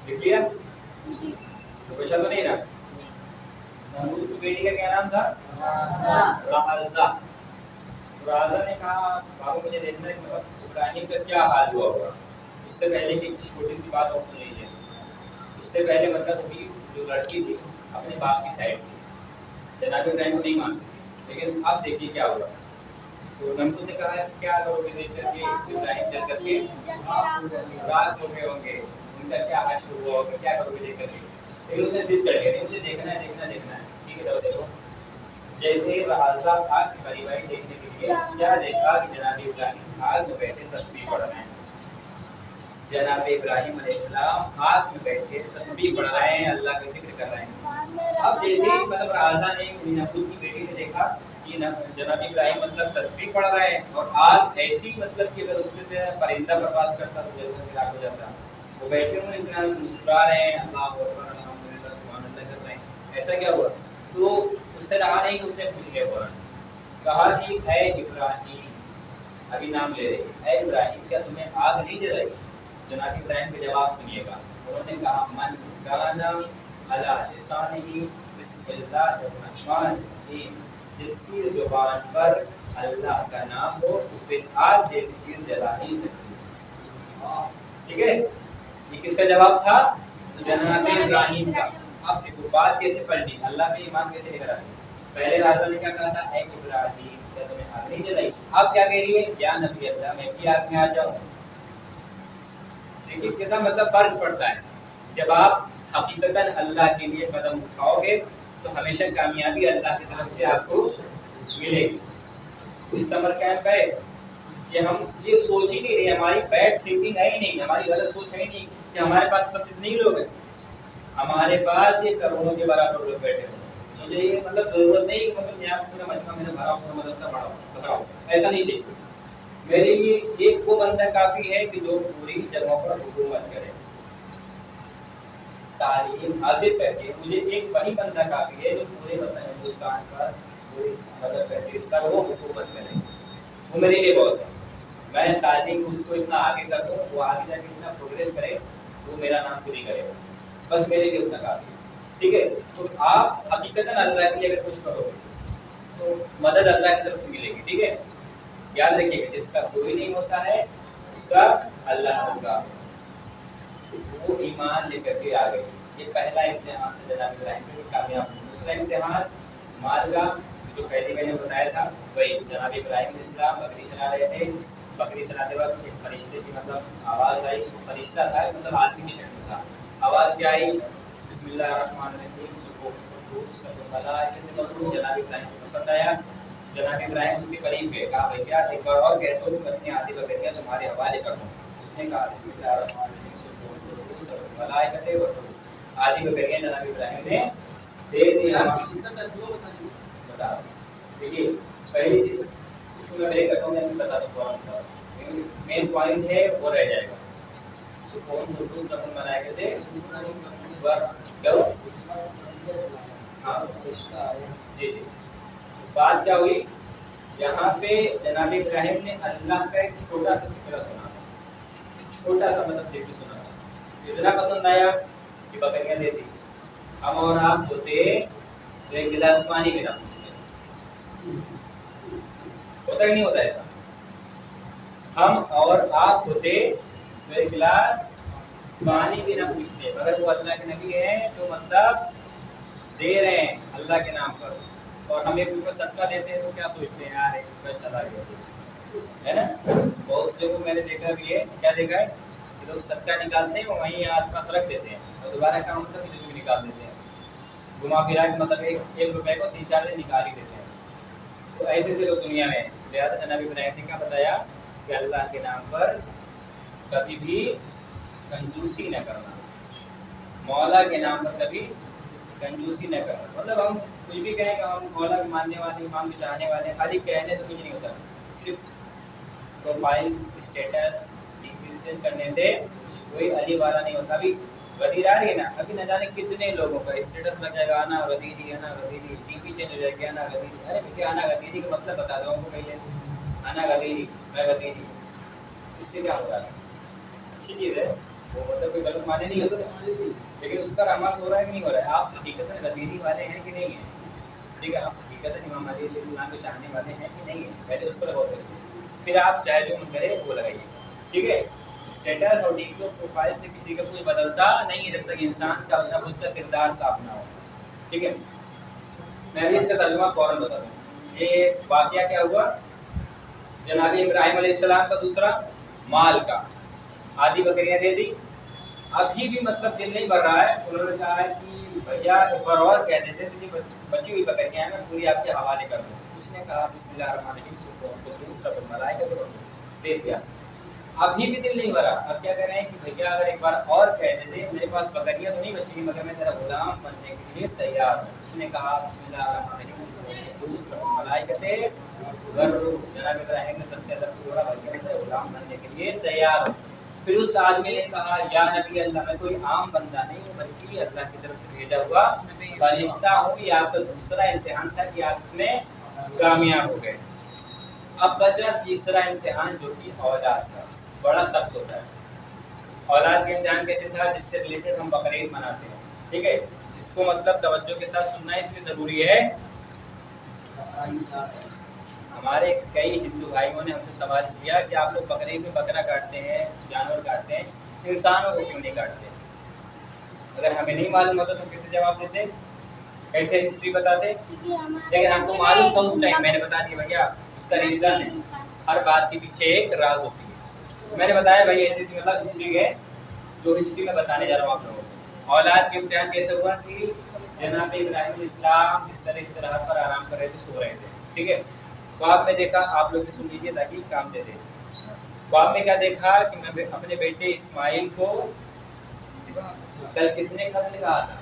لکھ لیا؟ جی تو بچا تو نہیں نا؟ نمرود کی بیٹی کا کیا نام تھا؟ رعزہ. رعزہ نے کہا بابا مجھے دیکھنا ہے کہ ابراہیم کا کیا حال ہوا ہوگا. اس سے پہلے کی چھوٹی سی بات اور سن لیجیے. اس سے پہلے مطلب ابھی جو لڑکی تھی اپنے باپ کی سائڈ تھی، جناب ابراہیم کو نہیں مانتی تھی. لیکن اب دیکھیے کیا ہوا. تو نمرود نے کہا کیا کرو گے دیکھ کر کے ابراہیم جل کر کے رات ہو گئے ہوں گے، ان کا کیا حشر ہوا ہوگا، کیا کرو گے دیکھ کر کے. لیکن اس نے ضد کر لیا، نہیں مجھے دیکھنا ہے دیکھنا دیکھنا ہے. ٹھیک ہے چلو دیکھو. جیسے ہی رعزہ آگ کی باری باری دیکھنے کے لیے کیا دیکھا کہ جناب ابراہیم آگ میں بیٹھے تسبیح پڑھ رہے ہیں. جناب ابراہیم علیہ السلام آگ میں بیٹھے تسبیح پڑھ رہے ہیں، اللہ کا ذکر کر رہے ہیں. اب جیسے ہی مطلب رعزہ نے نمرود کی بیٹی نے دیکھا کہ جناب ابراہیم مطلب تسبیح پڑھ رہے ہیں اور آگ ایسی مطلب کہ اگر اس میں سے پرندہ پرواز کرتا تو جلد سے آگ ہو جاتا. وہ بیٹھے ہوئے اطمینان سے مسکرا رہے ہیں، اللہ اکبر الحمدللہ سبحان اللہ کر رہے ہیں. ایسا کیا ہوا؟ تو اس سے رہا نہیں کہ اس نے پوچھ لیا فوراً، کہا کہ اے ابراہیم، ابھی نام لے رہے ہیں، اے ابراہیم کیا تمہیں آگ نہیں جل رہی؟ جناب ابراہیم کا جواب سنیے گا. انہوں نے کہا من کان علی لسانہ بسم اللہ الرحمن الرحیم، جس کی زبان پر اللہ کا نام ہو اسے آگ جیسی چیز جلا نہیں سکتی. ٹھیک ہے، یہ کس کا جواب تھا؟ جناب ابراہیم کا. اب دیکھو بات کیسے پلٹی، اللہ پہ ایمان کیسے لے کر آئی. پہلے راجا نے کیا کہا تھا، اے ابراہیم کیا تمہیں آگ نہیں جلائی. اب کیا کہہ رہی ہے، یا نبی اللہ میں بھی آگ میں آ جاؤں. دیکھیے کتنا مطلب فرق پڑتا ہے. جب آپ حقیقتاً اللہ کے لیے قدم اٹھاؤ گے تو ہمیشہ کامیابی اللہ کی طرف سے آپ کو ملے گی. اس سمر کیمپ ہے کہ ہم یہ سوچ ہی نہیں رہے، ہماری بیڈ تھنکنگ ہے ہی نہیں، ہماری غلط سوچ ہے ہی نہیں کہ ہمارے پاس بس اتنے ہی لوگ ہیں. ہمارے پاس یہ کروڑوں کے برابر لوگ بیٹھے ہیں. مجھے یہ مطلب ضرورت نہیں کہ مطلب یہاں پورا مجمع میں بھرا پورا مدرسہ بڑھاؤ، ایسا نہیں چاہیے. میرے لیے ایک وہ بندہ کافی ہے کہ جو پوری جگہوں پر حکومت کرے، تعلیم حاصل کر کے. مجھے ایک وہی بندہ کافی ہے جو پورے ہندوستان پر پوری مدد کر کے اس کا وہ حکومت کرے. وہ میرے لیے بہت ہے. میں تعلیم اس کو اتنا آگے کر دوں، وہ آگے جا کے اتنا پروگریس کرے، وہ میرا نام پوری کرے گا. بس میرے لیے اتنا کافی ہے. ٹھیک ہے. تو آپ حقیقتاً اللہ کے لیے اگر کچھ کرو گے تو مدد اللہ کی طرف سے ملے گی. ٹھیک ہے. یاد رکھیے گا جس کا کوئی نہیں ہوتا ہے اس کا اللہ ہوگا. وہ ایمان لے کر کے آ گئے. یہ پہلا امتحان تھا جناب ابراہیم کے کامیاب. دوسرا امتحان مال کا، جو پہلے میں نے بتایا تھا وہی. جناب ابراہیم علیہ السلام بکری چلا رہے تھے. بکری چلاتے وقت ایک فرشتے کی مطلب آواز آئی. فرشتہ تھا مطلب آدمی کی شکل تھا. آواز کیا آئی، بسم اللہ الرحمن الرحیم. جناب ابراہیم کو پسند آیا. جناب ابراہیم اس کے قریب گئے، کہا بھائی کیا ایک بار اور کہہ دو کہ اپنی آدھی بکریاں تمہارے حوالے کر دوں. اس نے کہا بسم اللہ الرحمن الرحیم. آدھی بکریاں جناب ابراہیم نے دے دیا. دیکھیے پہلی چیز اس کو میں بریک کرتا ہوں، میں بتا دوں مین پوائنٹ ہے وہ رہ جائے گا. سکون خلوص رقم بنائے گئے تھے. جی جی بات کیا ہوئی یہاں پہ، جناب ابراہیم نے اللہ کا ایک چھوٹا سا فکر سنا، چھوٹا سا مطلب ذکر سنا. اتنا پسند آیا کہ بکریاں دیتی. ہم اور آپ ہوتے تو ایک گلاس پانی بھی نہ پوچھتے. ہوتا ہی نہیں ہوتا ایسا. ہم اور آپ ہوتے تو ایک گلاس پانی بھی نہ پوچھتے. اگر وہ اللہ کے نبی ہیں جو مطلب دے رہے ہیں اللہ کے نام پر، اور ہم ایک روپے صدقہ دیتے ہیں تو کیا سوچتے ہیں، یار ایک روپے چلا گیا ہے نا. بہت سے لوگوں میں نے دیکھا بھی ہے، کیا دیکھا ہے، لوگ صدقہ نکالتے ہیں وہیں آس پاس رکھ دیتے ہیں اور دوبارہ کام ہوتا ہے پھر نکال دیتے ہیں. گھما پھرا کے مطلب ایک روپے کو 3-4 دن نکال ہی دیتے ہیں. تو ایسے سے لوگ دنیا میں. لہٰذا جناب ابراہیم نے کیا بتایا کہ اللہ کے نام پر کبھی بھی کنجوسی نہ کرنا، مولا کے نام پر کبھی کنجوسی نہ کرنا. مطلب ہم کچھ بھی کہیں کہ ہم مولا کے ماننے والے، امام کے چاہنے والے، خالی کہنے سے کچھ نہیں ہوتا. صرف پروفائلس اسٹیٹس کرنے سے کوئی علی والا نہیں ہوتا. ابھی غدیر آ رہی ہے نا، ابھی نہ جانے کتنے لوگوں کا اسٹیٹس لگ جائے گا آنا غدیری، آنا غدیری، ڈی پی چینج ہو جائے گی آنا غدیری. ارے بھائی آنا غدیری کا مطلب بتا دو ہم کو پہلے. آنا غدیری، میں غدیری، اس سے کیا ہو رہا ہے؟ اچھی چیز ہے وہ، مطلب کوئی غلط معنی نہیں ہوتا، لیکن اس پر عمل ہو رہا ہے کہ نہیں ہو رہا ہے. آپ حقیقت میں غدیری والے ہیں کہ نہیں ہیں؟ ٹھیک ہے. آپ حقیقت امام علی علیہ السلام کے چاہنے والے ہیں کہ نہیں ہیں؟ پہلے اس پر غور کریے، پھر آپ چاہے جو من کرے وہ لگائیے. ٹھیک ہے. اسٹیٹس اور ڈی پی پروفائل سے کسی کا کچھ بدلتا نہیں ہے جب تک انسان کا اپنا خود کا کردار صاف نہ ہو. ٹھیک ہے. میں بھی اس کا ترجمہ فوراً بتا دوں. یہ واقعہ کیا ہوا، جناب ابراہیم علیہ السلام کا دوسرا مال کا، آدھی بکریاں دے دی. ابھی بھی مطلب دل نہیں بھر رہا ہے. انہوں نے کہا ہے کہ بھیا ایک بار اور کہہ دیتے تھے بچی ہوئی بکریاں ہیں میں پوری آپ کے حوالے کر دوں. اس نے کہا بسم اللہ الرحمن الرحیم، دے دیا. ابھی بھی دل نہیں بھرا. اب کیا کر رہے ہیں کہ بھیا اگر ایک بار اور کہہ دیتے میرے پاس بکریاں تو نہیں بچی مگر میں تیرا غلام بننے کے لیے تیار ہوں. اس نے کہا بسم اللہ الرحمن الرحیم. جناب ابراہیم نے 10,000 جوڑا غلام بننے کے لیے تیار ہوں. پھر اس آدمی نے کہا یا نبی اللہ، میں کوئی عام بندہ نہیں ہوں بلکہ اللہ کی طرف سے بھیجا ہوا فرشتہ ہوں. یہ آپ کا دوسرا امتحان تھا کہ آپ اس میں کامیاب ہو گئے. اب بچا تیسرا امتحان جو کہ اولاد کا، بڑا سخت ہوتا ہے. اولاد کا امتحان کیسے تھا، جس سے ریلیٹڈ ہم بقرعید مناتے ہیں. ٹھیک ہے. اس کو مطلب توجہ کے ساتھ سننا اس لیے ضروری ہے. ہمارے کئی ہندو بھائیوں نے ہم سے سوال کیا کہ آپ لوگ بقرعید میں بکرا کاٹتے ہیں، جانور کاٹتے ہیں، انسانوں کو کیوں نہیں کاٹتے؟ अगर हमें नहीं मालूम होता तो कैसे जवाब देते, कैसे हिस्ट्री बताते? क्योंकि हमारे लेकिन हमको मालूम था उस टाइम, मैंने बता दिया भैया उसका रीजन है, हर बात के पीछे एक राज होती है। मैंने बताया भाई ऐसी मतलब हिस्ट्री है जो हिस्ट्री में बताने जा रहा हूँ आप लोगों को। औलाद के इम्तिहान कैसे हुआ कि जनाब इब्राहिम इस्लाम इस तरह पर आराम कर रहे थे, सो रहे थे, ठीक है। ख्वाब में देखा, आप लोग भी सुन लीजिए ताकि काम दे दे। ख्वाब में क्या देखा कि मैं अपने बेटे इस्माइल को, कल किसने खत लिखा था?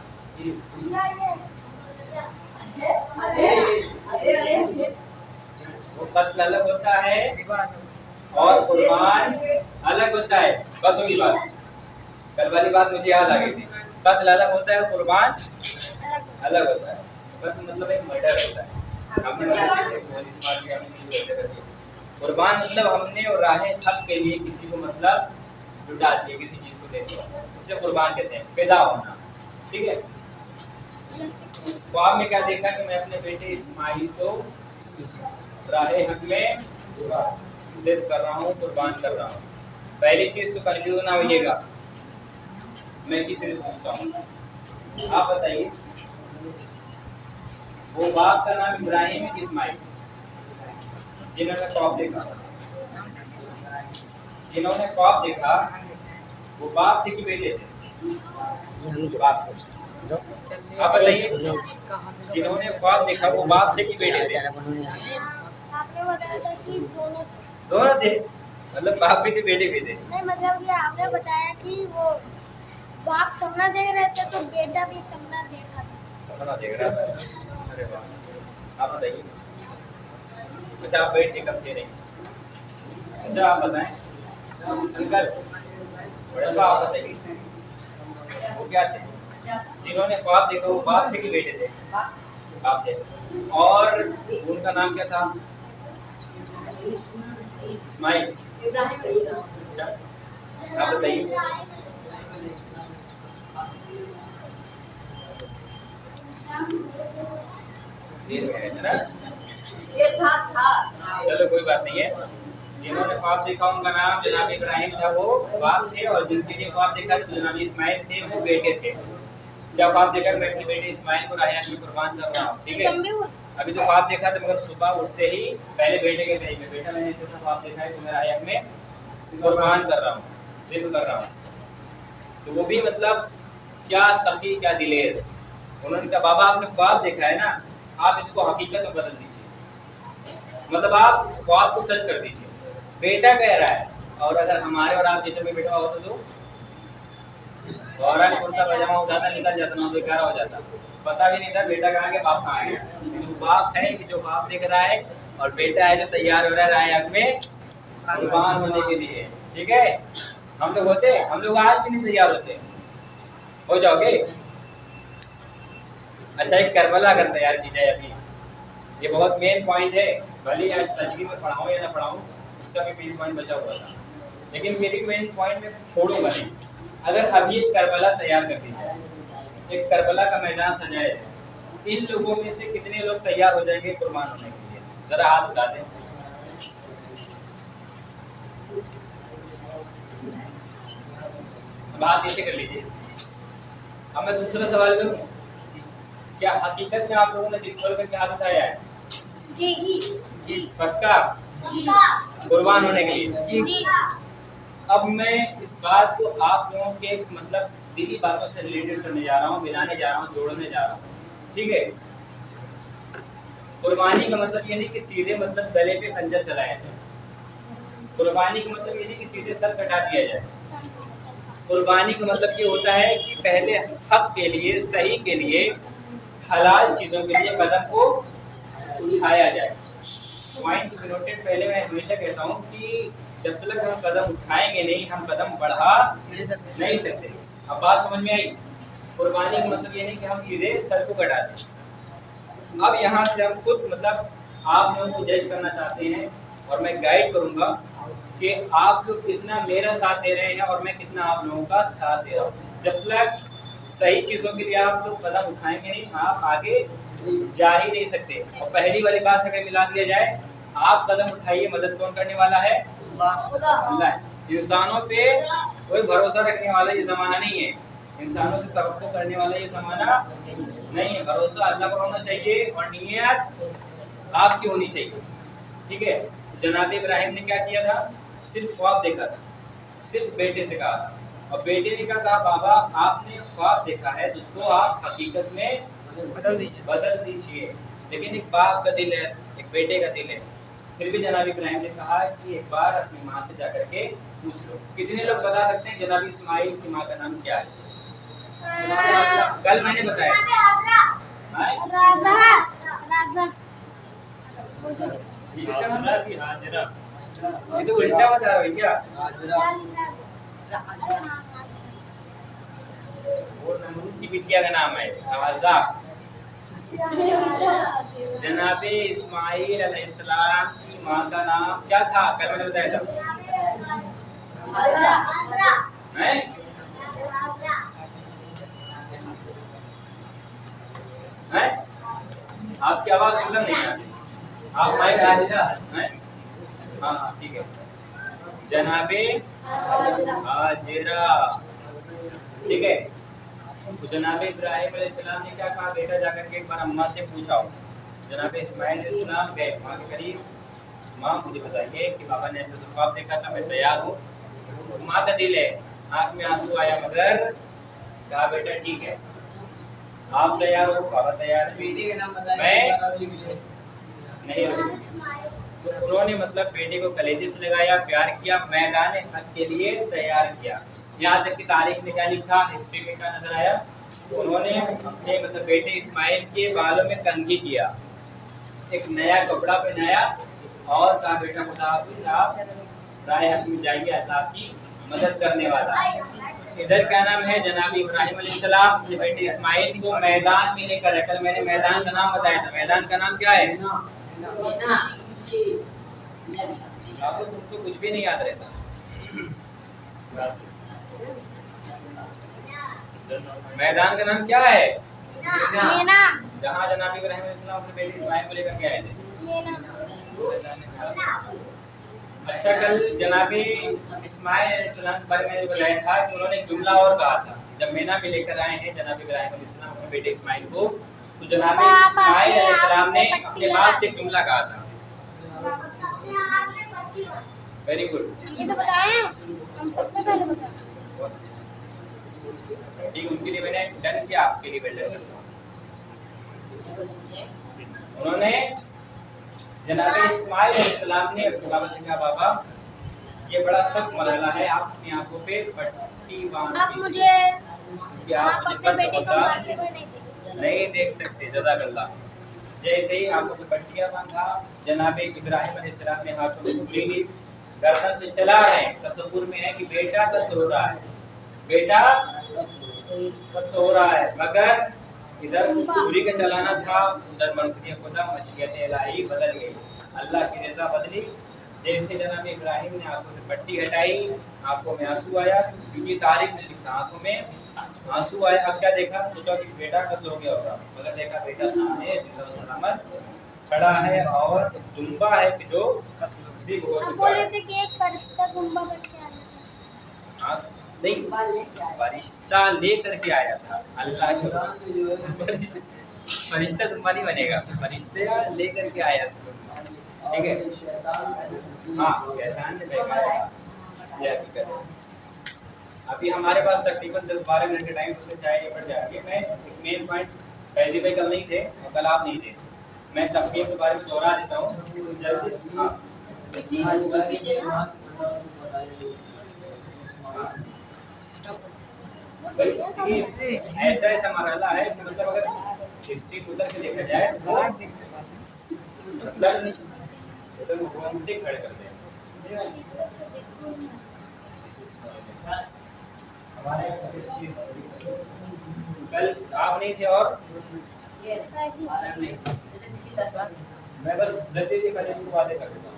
वो कत्ल अलग होता है और कुर्बान अलग होता है, बस वही बात। कल वाली बात मुझे याद आ गई थी, कत्ल अलग होता है और कुर्बान अलग होता है। कत्ल मतलब एक मर्डर होता है, हमने किसी को गोली मार दिया, हमने किसी को हत्या। कुर्बान मतलब हमने और राहे हक के लिए किसी को मतलब लुटा दिया, किसी चीज को दे दिया, उसे कुर्बान कहते हैं, फिदा होना, ठीक है। ख्वाब में क्या देखा कि मैं अपने बेटे इस्माइल को राहे हक में सिद्ध कर रहा हूँ, कुर्बान कर रहा हूँ। पहली चीज तो कंफ्यूज ना होइएगा, मैं किसी से पूछता हूँ, आप बताइए वो बाप का नाम इब्राहिम है कि इस्माइल? जिन्होंने ख्वाब देखा, जिन्होंने ख्वाब देखा वो बाप थे कि बेटे थे? बाप थे। आप बताइए जिन्होंने ख्वाब देखा वो बाप थे कि बेटे थे? आपने बताया था कि दोनों थे। दोनों थे, मतलब बाप भी थे बेटे भी थे। नहीं मतलब कि आपने बताया कि वो बाप सपना देख रहे थे तो बेटा भी सपना देखा था। सपना देख रहा था, अरे वाह। आप बताइए, अच्छा आप बैठ के कब थे? नहीं, अच्छा आप बताएं अंकल, बड़ा आप बताइए वो क्या थे? जिन्होंने ख्वाब देखा वो बाप थे कि बेटे थे? बाप थे। और उनका नाम क्या था? इस्माइल। अच्छा आप बताइए। है ना, ये था चलो कोई बात नहीं है। जिन्होंने ख्वाब देखा उनका नाम जनाब इब्राहिम था, वो बाप थे, और जिनके लिए ख्वाब देखा तो जनाब इस्माइल थे, वो बेटे थे। क्या ख्वाब देखा मैं अपने बेटे इस्माइल को राहे हक में कुर्बान कर रहा हूँ, ठीक है। अभी तो ख्वाब देखा था मगर सुबह उठते ही पहले बेटे के कहीं में, बेटा मैंने ऐसा ख्वाब देखा है तो मैं राहे हक में कुर्बान कर रहा हूँ, जिक्र कर रहा हूँ। तो वो भी मतलब क्या सखी क्या दिलेर। उन्होंने कहा बाबा आपने ख्वाब देखा है ना, आप इसको हकीकत में बदल दीजिए, मतलब आप इस ख्वाब को सच कर दीजिए। बेटा कह रहा है, और अगर हमारे और आप जैसे में बेटा होता तो गौरा कुर्ता पजामा हो जाता, निकल जाता, 9:11 हो जाता, पता भी नहीं था बेटा कहाँ के बाप कहाँ है। तो बाप है कि जो बाप देख रहा है, और बेटा है जो तैयार हो रहा है राहे हक में कुर्बान होने के लिए, ठीक है। हम लोग होते, हम लोग आज भी नहीं तैयार होते, हो जाओगे। अच्छा एक करबला अगर तैयार की जाए, अभी ये बहुत मेन पॉइंट है, भले आज तजवीज़ में पढ़ाऊँ या ना पढ़ाऊँ, उसका भी मेन पॉइंट बचा हुआ था, लेकिन मेरी मेन पॉइंट में छोड़ूंगा नहीं। अगर अभी एक करबला तैयार कर दी जाए, एक करबला का मैदान सजाया जाए, इन लोगों में से कितने लोग तैयार हो जाएंगे कुर्बान होने के लिए? जरा हाथ उठा दें। बात ऐसे कर लीजिए। अब मैं दूसरा सवाल करूं, क्या हकीकत में आप लोगों ने दिल खोल करके हाथ उठाया है? जी पक्का कुर्बान होने के लिए? जी। अब मैं इस बात को आप लोगों के मतलब दिली बातों से रिलेटेड करने जा रहा हूँ, मिलाने जा रहा हूँ, जोड़ने जा रहा हूँ, ठीक है। कुर्बानी का मतलब ये नहीं कि सीधे मतलब गले पे खंजर चलाया जाए, कुर्बानी का मतलब ये नहीं कि सीधे सर कटा दिया जाए। कुर्बानी का मतलब ये होता है कि पहले हक के लिए, सही के लिए, हलाल चीज़ों के लिए कदम को उठाया जाए। Point noted. पहले मैं हमेशा कहता हूँ कि जब तक हम कदम उठाएंगे नहीं, हम कदम बढ़ा नहीं सकते। अब बात समझ में आई? कुर्बानी का मतलब ये नहीं कि हम सीधे सर को कटा दें। अब यहाँ से हम खुद मतलब आप लोगों को जज करना चाहते हैं, और मैं गाइड करूँगा कि आप लोग कितना मेरा साथ दे रहे हैं और मैं कितना आप लोगों का साथ दे रहा हूँ। जब तक सही चीज़ों के लिए आप लोग कदम उठाएंगे नहीं, आप आगे जा ही नहीं सकते। और पहली वाली बात से अगर मिला दिया जाए, आप कदम उठाइए, मदद कौन करने वाला है? अल्लाह। इंसानों पे कोई भरोसा रखने वाला ये ज़माना नहीं है। इंसानों से तवक्को करने वाला ये जमाना नहीं है। भरोसा अल्लाह पर होना चाहिए और नीयत आपकी होनी चाहिए, ठीक है। जनाब इब्राहिम ने क्या किया था, सिर्फ ख्वाब देखा था, सिर्फ बेटे से कहा था, और बेटे ने क्या कहा, बाबा आपने ख्वाब देखा है तो उसको आप हकीकत में बदल दीजिए। लेकिन एक बाप का दिल है, एक बेटे का दिल है, फिर भी जनाब इब्राहिम ने कहा कि एक बार अपनी माँ से जाकर के पूछ लो। कितने लोग बता सकते हैं जनाब इस्माइल की माँ का नाम क्या है? कल मैंने बताया राजा राजा वो जो ये तो उल्टा बता रहे हो क्या? वो नमरूद की बिटिया का नाम है राजा। जनाब इस्माइल अलैहिस्सलाम की माँ का नाम क्या था? कल मैंने बताया था। आपकी आवाज सुंदर नहीं है, आप माइक हैं? हाँ ठीक है। जनाबे हाजिरा, ठीक है। तो जनाब इब्राहिम अलैहिस्सलाम ने क्या कहा, बेटा जाकर के एक बार अम्मा से पूछा हो। जनाब इस्माइल अलैहिस्सलाम गए माँ के करीब, माँ मुझे बताइए कि बाबा ने ऐसा तो ख्वाब देखा था, मैं तैयार हूँ। माँ का दिल है, आँख में आंसू आया, मगर कहा बेटा ठीक है, आप तैयार हो, बाबा तैयार है। बेटे का नाम बताया, मैं नहीं, तो उन्होंने मतलब बेटे को कलेजे से लगाया, प्यार किया, मैदान हक के लिए तैयार किया। यहाँ तक कि तारीख में क्या लिखा, हिस्ट्री में क्या नजर आया, उन्होंने अपने मतलब बेटे इस्माइल के बालों में कंघी किया, एक नया कपड़ा पहनाया और कहा बेटा खुदा हाफिज़, आप राह हक में जाइए, अल्लाह की मदद करने वाला। इधर क्या नाम है, जनाब इब्राहिम अलैहिस्सलाम अपने बेटे इस्माइल को मैदान में लेकर आए। कल मैंने मैदान का नाम बताया था, मैदान का नाम क्या है? आपको तुमको कुछ भी नहीं याद रहता। मैदान का नाम क्या है? मीना। जहाँ जनाब इब्राहिम अलैहिस्सलाम अपने बेटे इस्माइल को लेकर के आए थे। अच्छा, कल जनाब इस्माइल अलैहिस्सलाम के बारे में बताया था कि उन्होंने एक जुमला और कहा था। जब मीना में लेकर आए हैं जनाब इब्राहिम अलैहिस्सलाम अपने बेटे इस्माइल को, तो जनाब इस्माइल अलैहिस्सलाम ने अपने बाप से एक जुमला कहा था। वेरी गुड, ये तो बताएं, हम सबसे पहले बताएं। ठीक, उनके लिए मैंने डन किया, आपके लिए बेटर करता हूँ। उन्होंने जनाब इस्माइल अलैहिस्सलाम ने अपने बाबा से कहा, बाबा ये बड़ा सख्त मरहला है, आप अपनी आंखों पे पट्टी बांध आप मुझे आप अपने बेटे को मारते हुए नहीं देख सकते। जज़ाकल्लाह। जैसे ही आंखों पे पट्टियां बांधा, जनाब इब्राहिम अलैहिस्सलाम ने हाथों में उंगली ली, गर्दन पे चला रहे हैं, तसव्वुर में है कि बेटा कत्ल हो रहा है, बेटा कत्ल हो रहा है, मगर इधर छुरी का चलाना था, उधर मर्ज़ी खुदा मशीयत इलाही बदल गई, अल्लाह की रज़ा बदली। जैसे जनाब इब्राहिम ने आंखों से पट्टी हटाई, आंखों में आंसू आया, क्योंकि तारीख में लिखा आंखों में आंसू आया। अब क्या देखा, सोचा कि बेटा कत्ल हो गया होगा, मगर देखा बेटा सामने जिंदा सलामत खड़ा है और दुम्बा है कि जो ज़िब हो आप चुका बोल रहे है। थे कि एक फरिश्ता गुम्बा बन के आया था। नहीं, फरिश्ता लेकर के आया था, अल्लाह के फरिश्ता दुम्बा नहीं बनेगा, फरिश्ता लेकर के आया था, ठीक है। हाँ, शैतान ने भेजा था। अभी हमारे पास तकरीबन 10-12 मिनट का टाइम, उससे चाहे ये बढ़ जाएगी। मैं एक मेन पॉइंट, फैजी भाई कल नहीं थे और कल आप नहीं थे, मैं तफहीम के बारे में दोहरा देता हूँ जल्दी से। हाँ, ऐसा ऐसा मरहला है कि मतलब अगर हिस्ट्री उधर से देखा जाए तो रोंगटे खड़े कर दें। हमारे कल आप नहीं थे और मैं बस जल्दी से कल इसको वादे कर देता हूँ।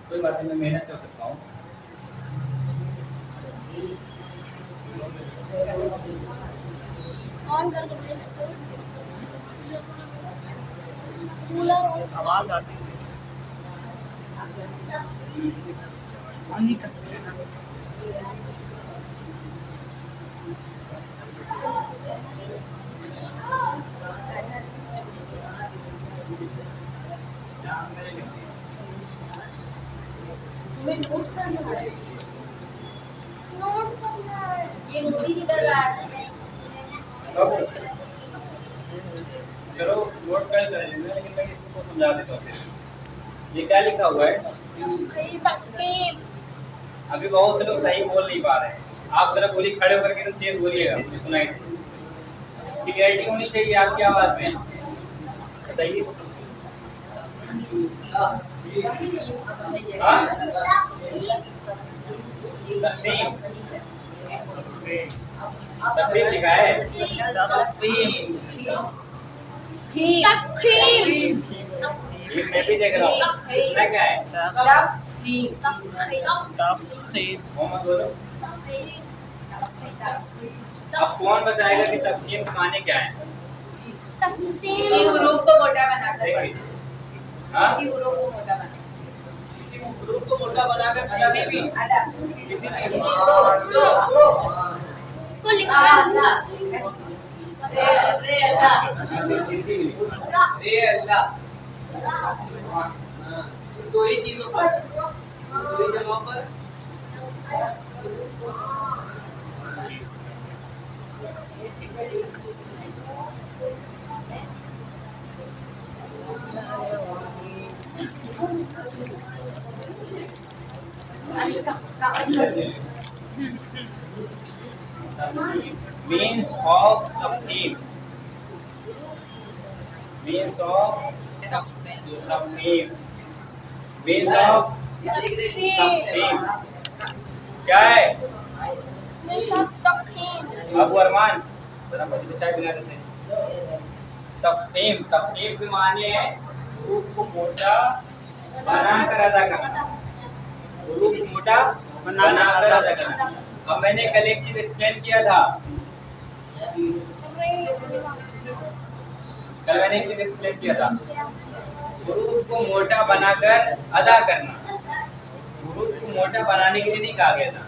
कोई बात नहीं, मैं मेहनत कर सकता हूँ। ऑन कर दो प्लीज इसको। कूलर आवाज आती है नहीं कर सकते ना तुम्हें नोट करना है, नोट करना है। ये नोट ही नहीं कर रहा है। चलो नोट कर लेंगे, लेकिन मैं इसको समझा देता हूँ सिर्फ। ये क्या लिखा हुआ है? तकरीब अभी बहुत से लोग सही बोल नहीं पा रहे हैं। आप जरा बोली खड़े होकर के एकदम तेज बोलिएगा, मुझे सुनाई दे। क्लियरिटी होनी चाहिए आपकी आवाज में। बताइए। हाँ? तकसीम तकसीम लिखा है। तफखीम ये मैं भी देख रहा हूँ। मैं क्या है? मोहम्मद बोलो। अब कौन बताएगा कि तकसीम के माने क्या है? किसी हरूफ को मोटा बनाकर देखिए। पढ़ना, हाँ? किसी हरूफ को मोटा बनाकर, किसी ग्रुप को मोटा बनाकर किसी भी अदा किसी भी इसको लिखा है रे अल्लाह रे अल्लाह दो ही चीजों पर दो ही जगहों पर means of taqdeem, means of taqdeem, means of taqdeem क्या है? अबू अरमान जरा मुझे तो चाय पिला देते हैं। तफहीम तफहीम के माने है रूप को मोटा बनाकर अदा करना, रूप को मोटा बनाकर अदा करना। अब मैंने कल एक चीज एक्सप्लेन किया था, कल मैंने एक चीज एक्सप्लेन किया था, रूप को मोटा बनाकर अदा करना। रूप को मोटा बनाने के लिए नहीं कहा गया था,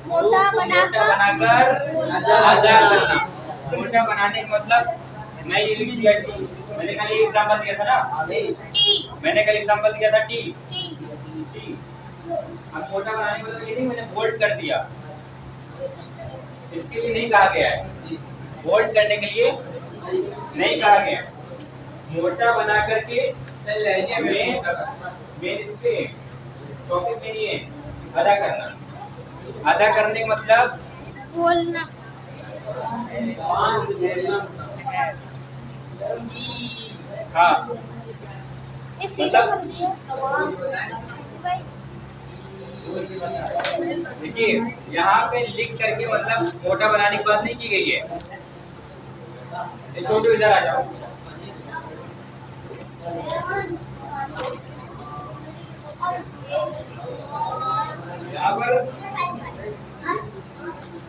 मोटा बनाकर अदा करना। मोटा बनाने का मतलब मैं ये लिख दिया टी, मैंने कल ये एग्जांपल दिया था ना, मैंने कल एग्जांपल दिया था टी टी। अब मोटा बनाने का मतलब ये नहीं मैंने बोल्ड कर दिया, इसके लिए नहीं कहा गया है, बोल्ड करने के लिए नहीं कहा गया है। मोटा बना करके चल जाएंगे मेन इस पे टॉपिक में ये अदा करना। अदा करने का मतलब बोलना हाँ ये सीधा कर दिया भाई। देखिए यहाँ पे लिख करके मतलब मोटा बनाने की बात नहीं की गई है। ये छोटू इधर आ जाओ। यहाँ पर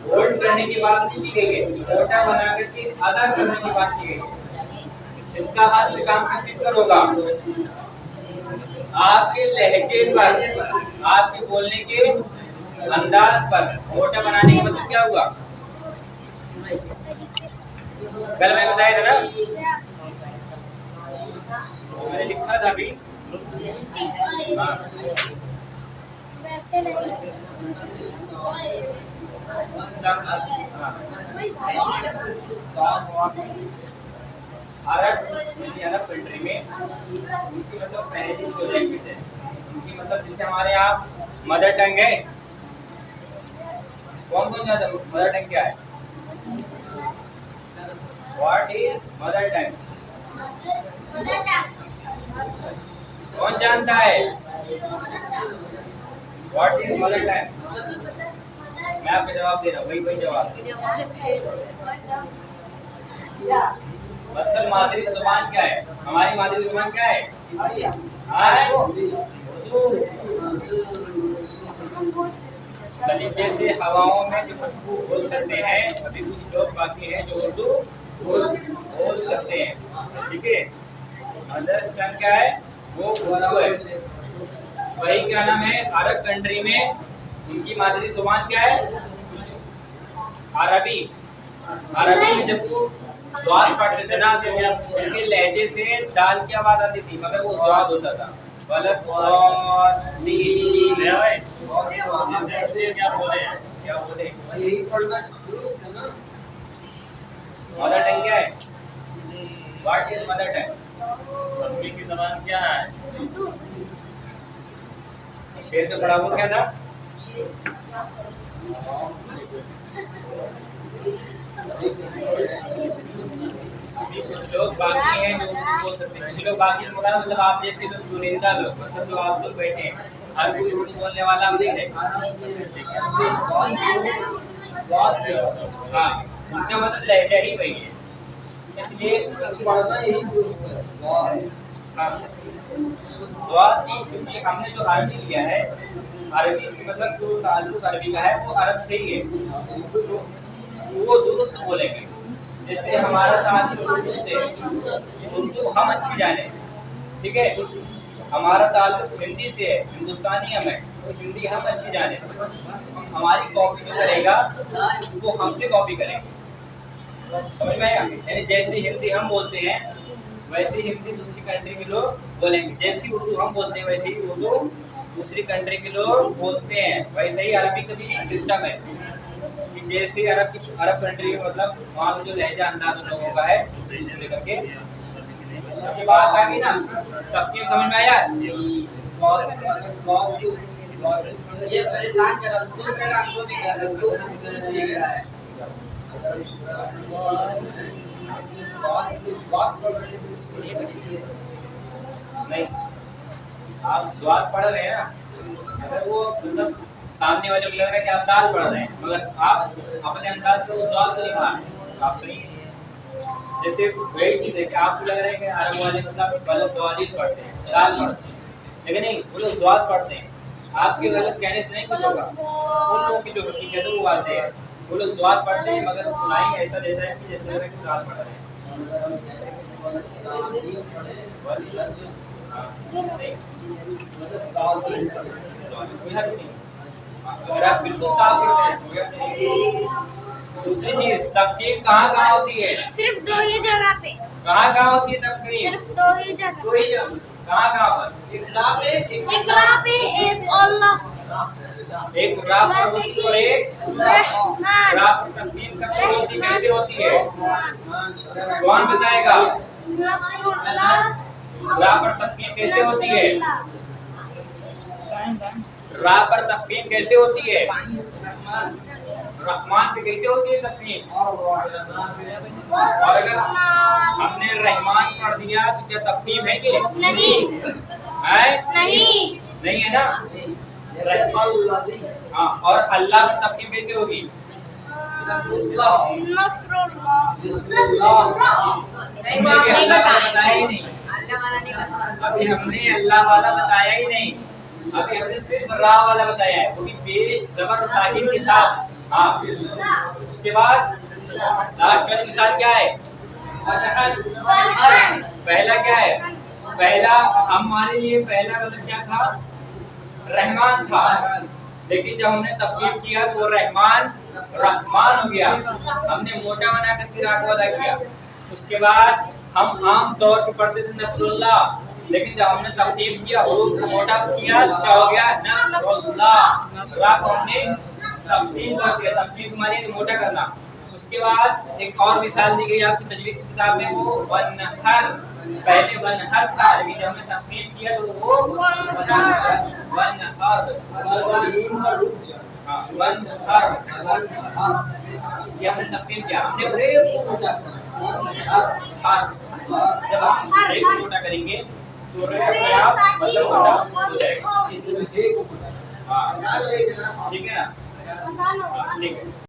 बोल्ड करने की बात नहीं की गई है, मोटा बना करके अदा करने की बात की गई है। इसका असली काम किस चीज पर होगा? आपके लहजे पर, आपके बोलने के अंदाज पर। मोटा बनाने का मतलब क्या हुआ? कल मैं बताया था ना, मैंने लिखा था अभी वैसे नहीं अरब कंट्री में उनकी मतलब पहली जो लैंग्वेज है, उनकी मतलब जैसे हमारे यहाँ मदर टंग है। कौन कौन जानता है मदर टंग क्या है? What is mother tongue? कौन जानता है व्हाट इज मदर टंग? मैं आपको जवाब दे रहा हूँ, वही जवाब। मतलब मादरी जुबान क्या है? हमारी मादरी जुबान क्या है? सलीके से हवाओं में जो खुशबू बोल सकते हैं, अभी कुछ लोग बाकी हैं जो उर्दू बोल सकते हैं। ठीक है, मदर्स टंग क्या है? वो उर्दू है। वही क्या नाम है, अरब कंट्री में उनकी मादरी जुबान क्या है? अरबी। अरबी में जब वो स्वाद पढ़ते थे ना तो उनके लहजे से दाल की आवाज आती थी, मगर वो स्वाद होता था। गलत क्या बोले यही पढ़ना दुरुस्त है ना। मदर टंग क्या है? What is mother tongue? अरबी की ज़बान क्या है? शेर पे पढ़ा वो क्या था? कुछ लोग बाकी हैं जो उर्दू बोल सकते हैं, कुछ लोग बाकी बोला मतलब आप जैसे लोग चुनिंदा लोग, मतलब जो आप लोग बैठे हैं, हर कोई उर्दू बोलने वाला हम नहीं है। हाँ, उनका मतलब लहजा ही वही है, इसलिए पढ़ना यही दुरुस्त है। क्योंकि हमने जो अरबी लिया है, अरबी से मतलब जो ताल्लुक अरबी का है वो अरब से ही है, तो वो दुरुस्त बोलेंगे। जैसे हमारा ताल्लुक उर्दू से, उर्दू हम अच्छी जाने, ठीक है, हमारा ताल्लुक हिंदी से है, हिंदुस्तानी हम है, तो हिंदी हम अच्छी जाने, हमारी कॉपी जो करेगा वो हमसे कॉपी करेंगे, समझ में आया? यानी जैसे हिंदी हम बोलते हैं वैसे हिंदी दूसरी कंट्री के लोग बोलेंगे, जैसी उर्दू हम बोलते हैं वैसे ही उर्दू दूसरी कंट्री के लोग बोलते हैं। वैसे ही अरबी का भी सिस्टम है कि जैसे अरब कंट्री में मतलब वहाँ का जो लहजा अंदाज उन लोगों का है दूसरी से लेकर के, ये बात आ गई ना, तफकीर समझ में आया? ये परेशान कर रहा है, उसको कह रहा है, हमको भी कह रहा है, उसको भी कह रहा है। नहीं, आप स्वाद पढ़ रहे हैं ना, अगर वो मतलब सामने वाले को लग रहा है कि आप दाल पढ़ रहे हैं, मगर आप अपने अंदाज से वो स्वाद नहीं पढ़ रहे, आप सही। जैसे वही चीज है कि आपको लग रहा है कि अरब वाले मतलब गलत दवाली पढ़ते हैं, दाल पढ़ते हैं, लेकिन नहीं, वो लोग स्वाद पढ़ते हैं। आपके गलत कहने से नहीं कुछ होगा, उन लोगों की जो हकीकत है वो वाज़ेह है, वो लोग स्वाद पढ़ते हैं मगर सुनाई ऐसा देता है कि जैसे लग रहा है कि स्वाद पढ़ रहे हैं। अगर आप बिल्कुल साफ करते हैं। दूसरी चीज, तफकीर कहाँ होती है? सिर्फ दो ही जगह पे। कहाँ होती है तफकीर? सिर्फ दो ही जगह। कहाँ पर? एक ला पे, एक रा पे, एक अल्लाह, एक रा पर होती है और एक रहमान। रा पर तफकीर कैसे होती है? कौन बताएगा? नसरुल्लाह। रा पर तफकीर कैसे होती है? रा पर तफकीर कैसे होती है? रहमान पे कैसे होती है तफकीर? और अगर हमने रहमान पढ़ दिया तो क्या तफकीर है कि नहीं, है? नहीं है ना? हाँ, और अल्लाह पर तफकीर कैसे होगी? नहीं बताया ही नहीं, अल्लाह वाला नहीं पता। अभी हमने अल्लाह वाला बताया ही नहीं, अभी हमने सिर्फ रा वाला बताया है, वो भी पेश जबर और साकिन के साथ। हाँ, उसके बाद लास्ट वाली मिसाल क्या है? पहला क्या है? पहला हमारे लिए पहला मतलब क्या था? रहमान था, लेकिन जब हमने तफकीर किया तो रहमान रहमान हो गया, हमने मोटा बना करके रा को अदा किया। उसके बाद हम आम तौर पर पढ़ते थे नसरुल्लाह, लेकिन जब हमने तफकीर किया हुरूफ को मोटा किया तो क्या हो गया? नसरुल्लाह। रा को हमने तफकीर कर दिया, तफकीर हमारी मोटा करना। उसके बाद एक और मिसाल दी गई आपकी तजवीद की किताब में, वो वनहर, पहले वनहर था, लेकिन जब हमने तफकीर किया तो वो वनहर। ये हमने तफकीर किया, हमने जब हम एक मोटा करेंगे तो अपने आप मतलब मोटा हो जाएगा। हाँ, ठीक है ना? ठीक है।